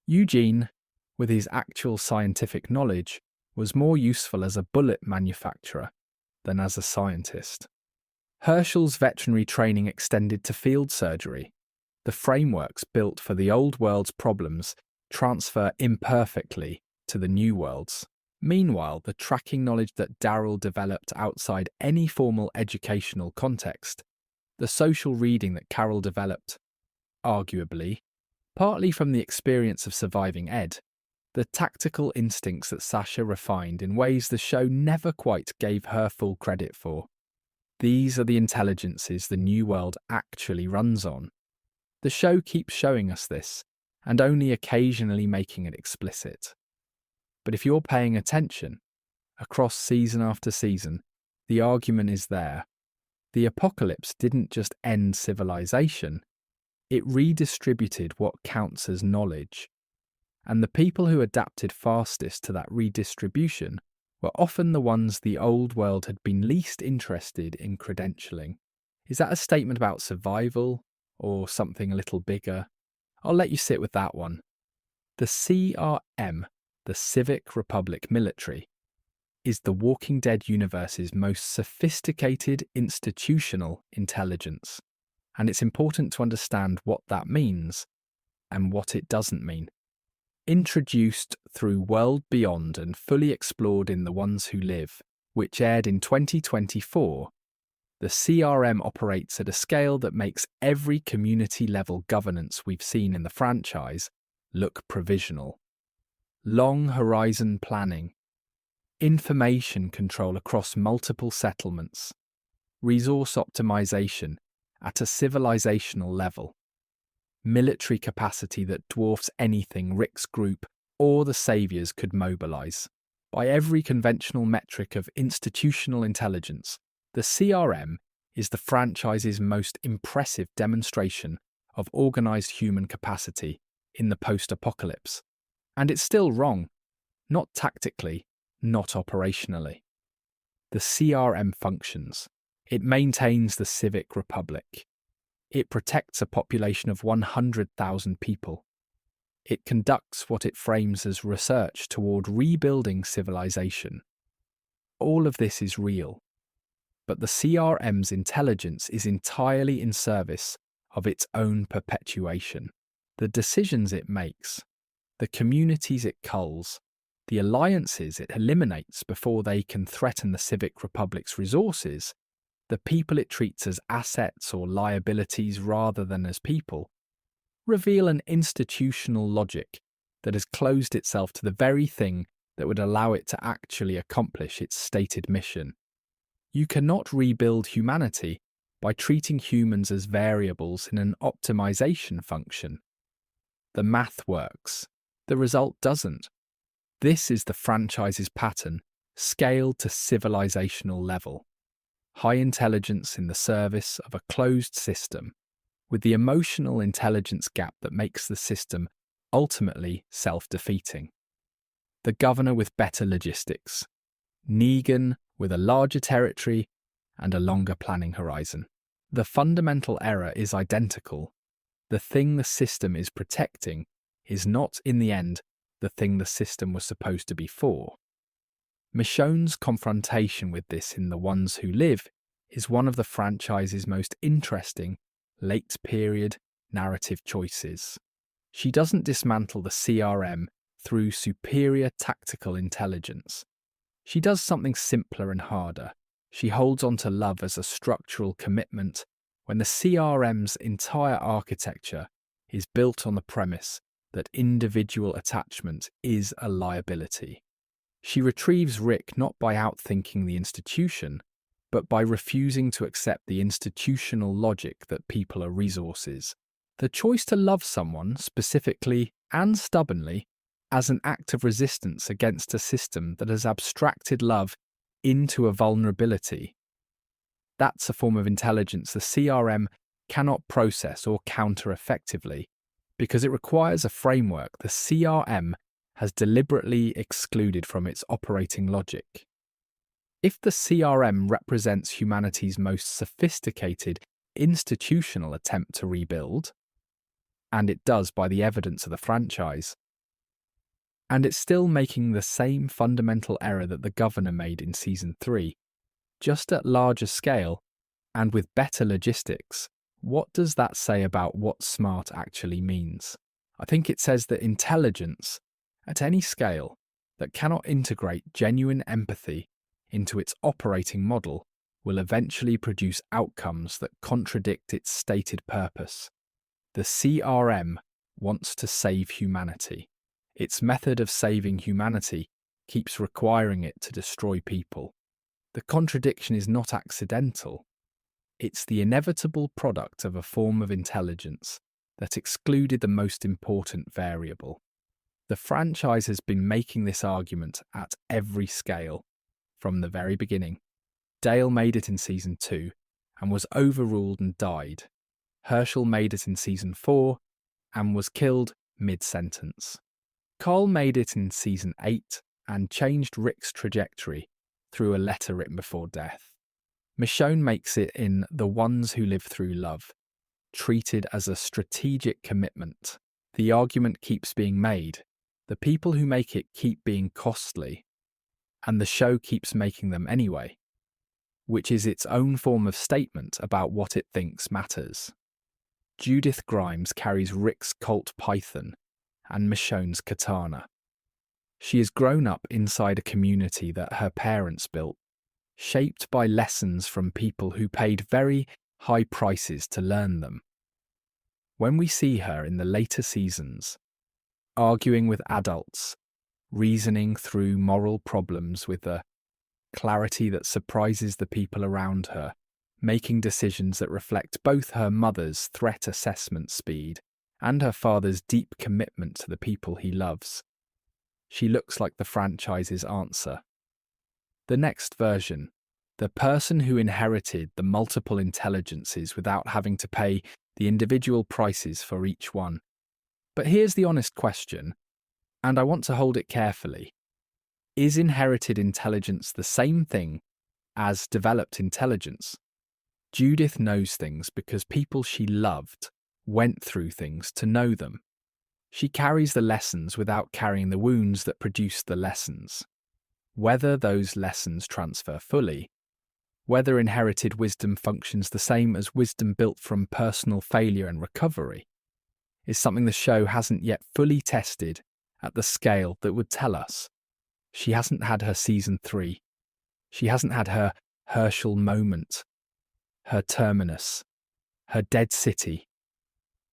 Eugene, with his actual scientific knowledge, was more useful as a bullet manufacturer than as a scientist. Hershel's veterinary training extended to field surgery. The frameworks built for the old world's problems transfer imperfectly to the new world's. Meanwhile, the tracking knowledge that Daryl developed outside any formal educational context, the social reading that Carol developed, arguably, partly from the experience of surviving Ed, the tactical instincts that Sasha refined in ways the show never quite gave her full credit for. These are the intelligences the new world actually runs on. The show keeps showing us this, and only occasionally making it explicit. But if you're paying attention, across season after season, the argument is there. The apocalypse didn't just end civilization, it redistributed what counts as knowledge. And the people who adapted fastest to that redistribution were often the ones the old world had been least interested in credentialing. Is that a statement about survival, or something a little bigger? I'll let you sit with that one. The CRM, the Civic Republic Military, is the Walking Dead universe's most sophisticated institutional intelligence, and it's important to understand what that means and what it doesn't mean. Introduced through World Beyond and fully explored in The Ones Who Live, which aired in 2024, the CRM operates at a scale that makes every community-level governance we've seen in the franchise look provisional. Long horizon planning, information control across multiple settlements, resource optimization at a civilizational level, military capacity that dwarfs anything Rick's group or the Saviors could mobilize. By every conventional metric of institutional intelligence, the CRM is the franchise's most impressive demonstration of organized human capacity in the post-apocalypse. And it's still wrong, not tactically, not operationally. The CRM functions. It maintains the Civic Republic. It protects a population of 100,000 people. It conducts what it frames as research toward rebuilding civilization. All of this is real, but the CRM's intelligence is entirely in service of its own perpetuation. The decisions it makes, the communities it culls, the alliances it eliminates before they can threaten the Civic Republic's resources, the people it treats as assets or liabilities rather than as people, reveal an institutional logic that has closed itself to the very thing that would allow it to actually accomplish its stated mission. You cannot rebuild humanity by treating humans as variables in an optimization function. The math works. The result doesn't. This is the franchise's pattern, scaled to civilizational level. High intelligence in the service of a closed system, with the emotional intelligence gap that makes the system ultimately self-defeating. The governor with better logistics. Negan with a larger territory and a longer planning horizon. The fundamental error is identical. The thing the system is protecting is not, in the end, the thing the system was supposed to be for. Michonne's confrontation with this in The Ones Who Live is one of the franchise's most interesting, late-period narrative choices. She doesn't dismantle the CRM through superior tactical intelligence. She does something simpler and harder. She holds on to love as a structural commitment when the CRM's entire architecture is built on the premise that individual attachment is a liability. She retrieves Rick not by outthinking the institution, but by refusing to accept the institutional logic that people are resources. The choice to love someone specifically and stubbornly as an act of resistance against a system that has abstracted love into a vulnerability. That's a form of intelligence the CRM cannot process or counter effectively, because it requires a framework the CRM has deliberately excluded from its operating logic. If the CRM represents humanity's most sophisticated institutional attempt to rebuild, and it does by the evidence of the franchise, and it's still making the same fundamental error that the governor made in Season 3, just at larger scale and with better logistics, what does that say about what smart actually means? I think it says that intelligence, at any scale, that cannot integrate genuine empathy into its operating model will eventually produce outcomes that contradict its stated purpose. The CRM wants to save humanity. Its method of saving humanity keeps requiring it to destroy people. The contradiction is not accidental. It's the inevitable product of a form of intelligence that excluded the most important variable. The franchise has been making this argument at every scale from the very beginning. Dale made it in Season 2 and was overruled and died. Hershel made it in Season 4 and was killed mid-sentence. Carl made it in Season 8 and changed Rick's trajectory through a letter written before death. Michonne makes it in The Ones Who Live Through Love, treated as a strategic commitment. The argument keeps being made. The people who make it keep being costly, and the show keeps making them anyway, which is its own form of statement about what it thinks matters. Judith Grimes carries Rick's Colt Python and Michonne's katana. She has grown up inside a community that her parents built, shaped by lessons from people who paid very high prices to learn them. When we see her in the later seasons, arguing with adults, reasoning through moral problems with a clarity that surprises the people around her, making decisions that reflect both her mother's threat assessment speed and her father's deep commitment to the people he loves, she looks like the franchise's answer. The next version, the person who inherited the multiple intelligences without having to pay the individual prices for each one. But here's the honest question, and I want to hold it carefully. Is inherited intelligence the same thing as developed intelligence? Judith knows things because people she loved went through things to know them. She carries the lessons without carrying the wounds that produced the lessons. Whether those lessons transfer fully, whether inherited wisdom functions the same as wisdom built from personal failure and recovery, is something the show hasn't yet fully tested at the scale that would tell us. She hasn't had her Season 3. She hasn't had her Hershel moment, her terminus, her dead city.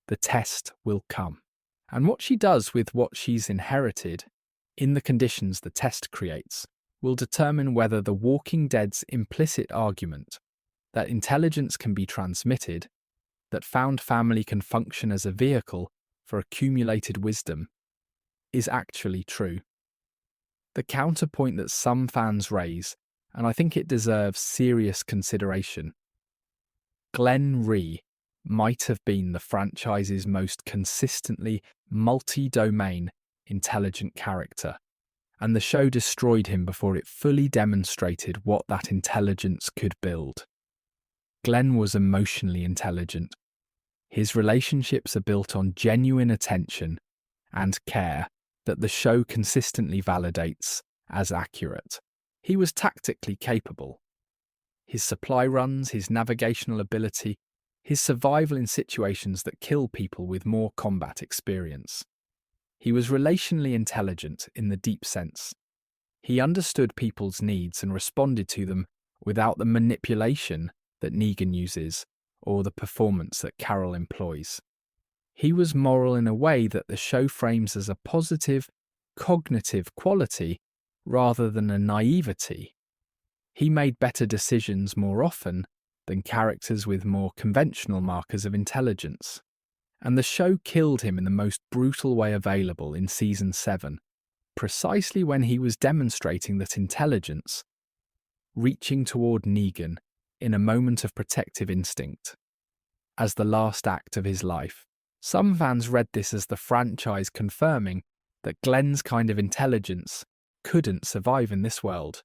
The test will come. And what she does with what she's inherited, in the conditions the test creates, will determine whether the Walking Dead's implicit argument that intelligence can be transmitted, that found family can function as a vehicle for accumulated wisdom, is actually true. The counterpoint that some fans raise, and I think it deserves serious consideration, Glenn Rhee might have been the franchise's most consistently multi-domain intelligent character, and the show destroyed him before it fully demonstrated what that intelligence could build. Glenn was emotionally intelligent. His relationships are built on genuine attention and care that the show consistently validates as accurate. He was tactically capable. His supply runs, his navigational ability, his survival in situations that kill people with more combat experience. He was relationally intelligent in the deep sense. He understood people's needs and responded to them without the manipulation that Negan uses or the performance that Carol employs. He was moral in a way that the show frames as a positive, cognitive quality rather than a naivety. He made better decisions more often than characters with more conventional markers of intelligence. And the show killed him in the most brutal way available in Season 7 precisely when he was demonstrating that intelligence, reaching toward Negan in a moment of protective instinct, as the last act of his life. Some fans read this as the franchise confirming that Glenn's kind of intelligence couldn't survive in this world.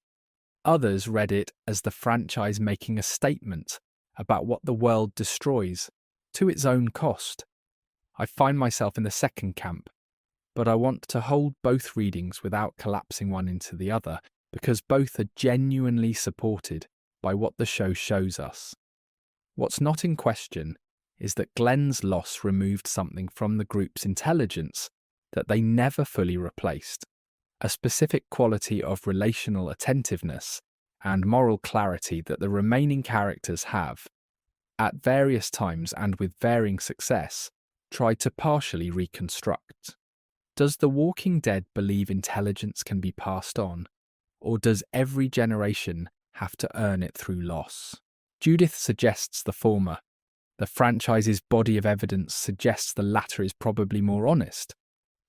Others read it as the franchise making a statement about what the world destroys to its own cost. I find myself in the second camp, but I want to hold both readings without collapsing one into the other, because both are genuinely supported by what the show shows us. What's not in question is that Glenn's loss removed something from the group's intelligence that they never fully replaced, a specific quality of relational attentiveness and moral clarity that the remaining characters have, at various times and with varying success, tried to partially reconstruct. Does The Walking Dead believe intelligence can be passed on, or does every generation have to earn it through loss? Judith suggests the former. The franchise's body of evidence suggests the latter is probably more honest,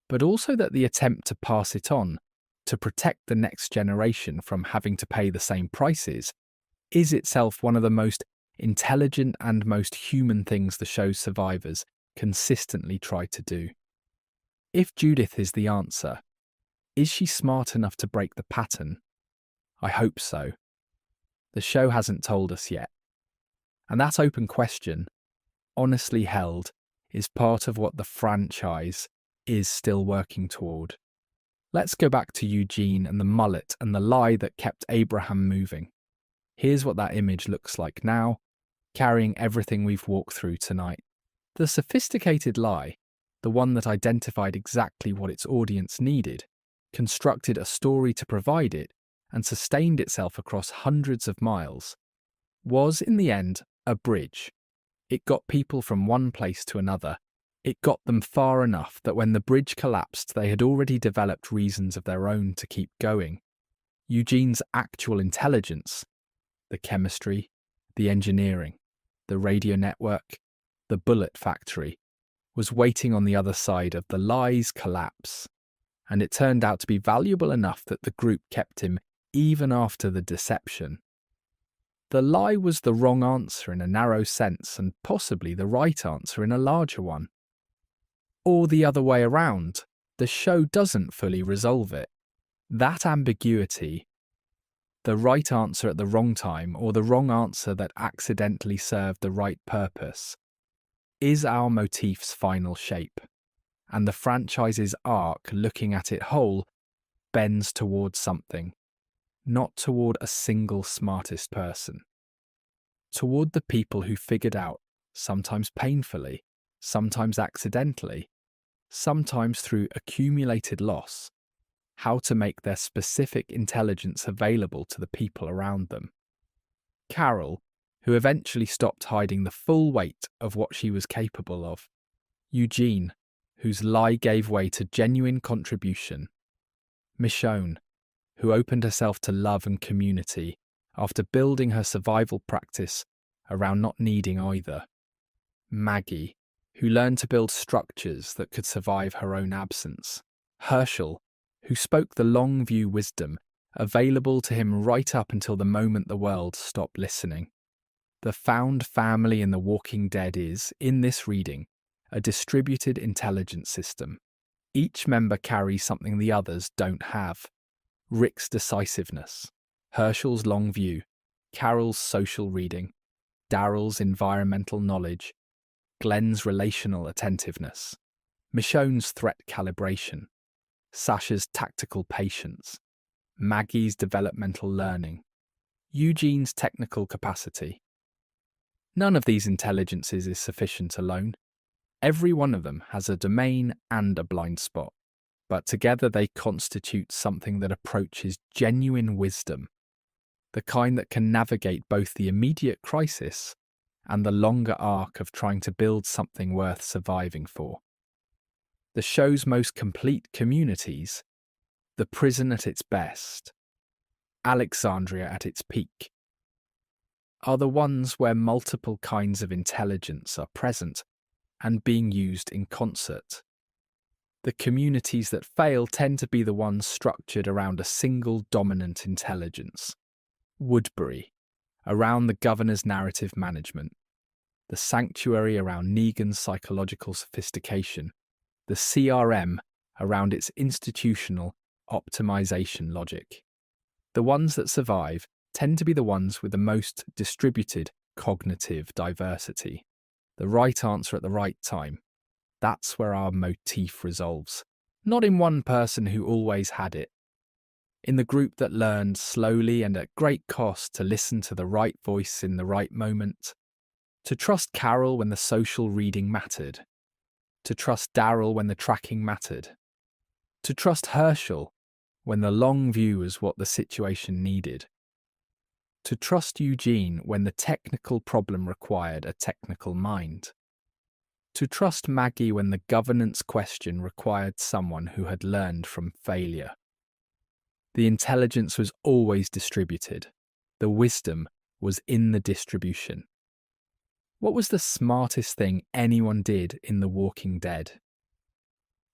but also that the attempt to pass it on, to protect the next generation from having to pay the same prices, is itself one of the most intelligent and most human things the show's survivors consistently try to do. If Judith is the answer, is she smart enough to break the pattern? I hope so. The show hasn't told us yet. And that open question, honestly held, is part of what the franchise is still working toward. Let's go back to Eugene and the mullet and the lie that kept Abraham moving. Here's what that image looks like now, carrying everything we've walked through tonight. The sophisticated lie, the one that identified exactly what its audience needed, constructed a story to provide it, and sustained itself across hundreds of miles, was in the end a bridge. It got people from one place to another. It got them far enough that when the bridge collapsed, they had already developed reasons of their own to keep going. Eugene's actual intelligence, the chemistry, the engineering, the radio network, the bullet factory, was waiting on the other side of the lie's collapse, and it turned out to be valuable enough that the group kept him even after the deception. The lie was the wrong answer in a narrow sense and possibly the right answer in a larger one. Or the other way around, the show doesn't fully resolve it. That ambiguity, the right answer at the wrong time or the wrong answer that accidentally served the right purpose, is our motif's final shape, and the franchise's arc, looking at it whole, bends towards something, not toward a single smartest person. Toward the people who figured out, sometimes painfully, sometimes accidentally, sometimes through accumulated loss, how to make their specific intelligence available to the people around them. Carol, who eventually stopped hiding the full weight of what she was capable of. Eugene, whose lie gave way to genuine contribution. Michonne, who opened herself to love and community after building her survival practice around not needing either. Maggie, who learned to build structures that could survive her own absence. Hershel, who spoke the long view wisdom available to him right up until the moment the world stopped listening. The found family in The Walking Dead is, in this reading, a distributed intelligence system. Each member carries something the others don't have. Rick's decisiveness, Hershel's long view, Carol's social reading, Daryl's environmental knowledge, Glenn's relational attentiveness, Michonne's threat calibration, Sasha's tactical patience, Maggie's developmental learning, Eugene's technical capacity. None of these intelligences is sufficient alone. Every one of them has a domain and a blind spot, but together they constitute something that approaches genuine wisdom, the kind that can navigate both the immediate crisis and the longer arc of trying to build something worth surviving for. The show's most complete communities, the prison at its best, Alexandria at its peak, are the ones where multiple kinds of intelligence are present and being used in concert. The communities that fail tend to be the ones structured around a single dominant intelligence. Woodbury, around the governor's narrative management. The sanctuary around Negan's psychological sophistication. The CRM around its institutional optimization logic. The ones that survive tend to be the ones with the most distributed cognitive diversity. The right answer at the right time. That's where our motif resolves. Not in one person who always had it. In the group that learned slowly and at great cost to listen to the right voice in the right moment. To trust Carol when the social reading mattered. To trust Daryl when the tracking mattered. To trust Hershel when the long view was what the situation needed. To trust Eugene when the technical problem required a technical mind. To trust Maggie when the governance question required someone who had learned from failure. The intelligence was always distributed. The wisdom was in the distribution. What was the smartest thing anyone did in The Walking Dead?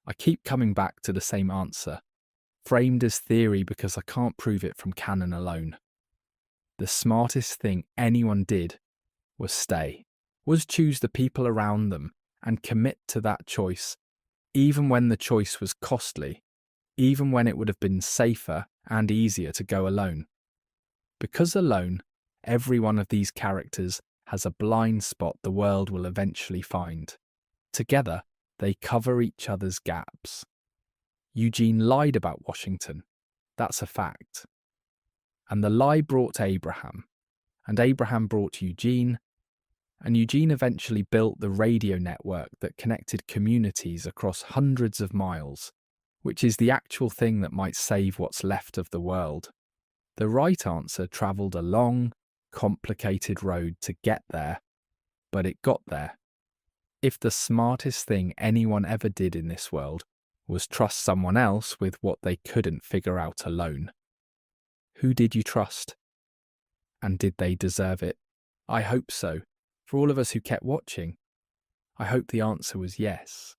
I keep coming back to the same answer, framed as theory because I can't prove it from canon alone. The smartest thing anyone did was stay, was choose the people around them and commit to that choice, even when the choice was costly, even when it would have been safer and easier to go alone. Because alone, every one of these characters has a blind spot the world will eventually find. Together, they cover each other's gaps. Eugene lied about Washington. That's a fact. And the lie brought Abraham, and Abraham brought Eugene, and Eugene eventually built the radio network that connected communities across hundreds of miles, which is the actual thing that might save what's left of the world. The right answer travelled a long, complicated road to get there, but it got there. If the smartest thing anyone ever did in this world was trust someone else with what they couldn't figure out alone, who did you trust? And did they deserve it? I hope so. For all of us who kept watching, I hope the answer was yes.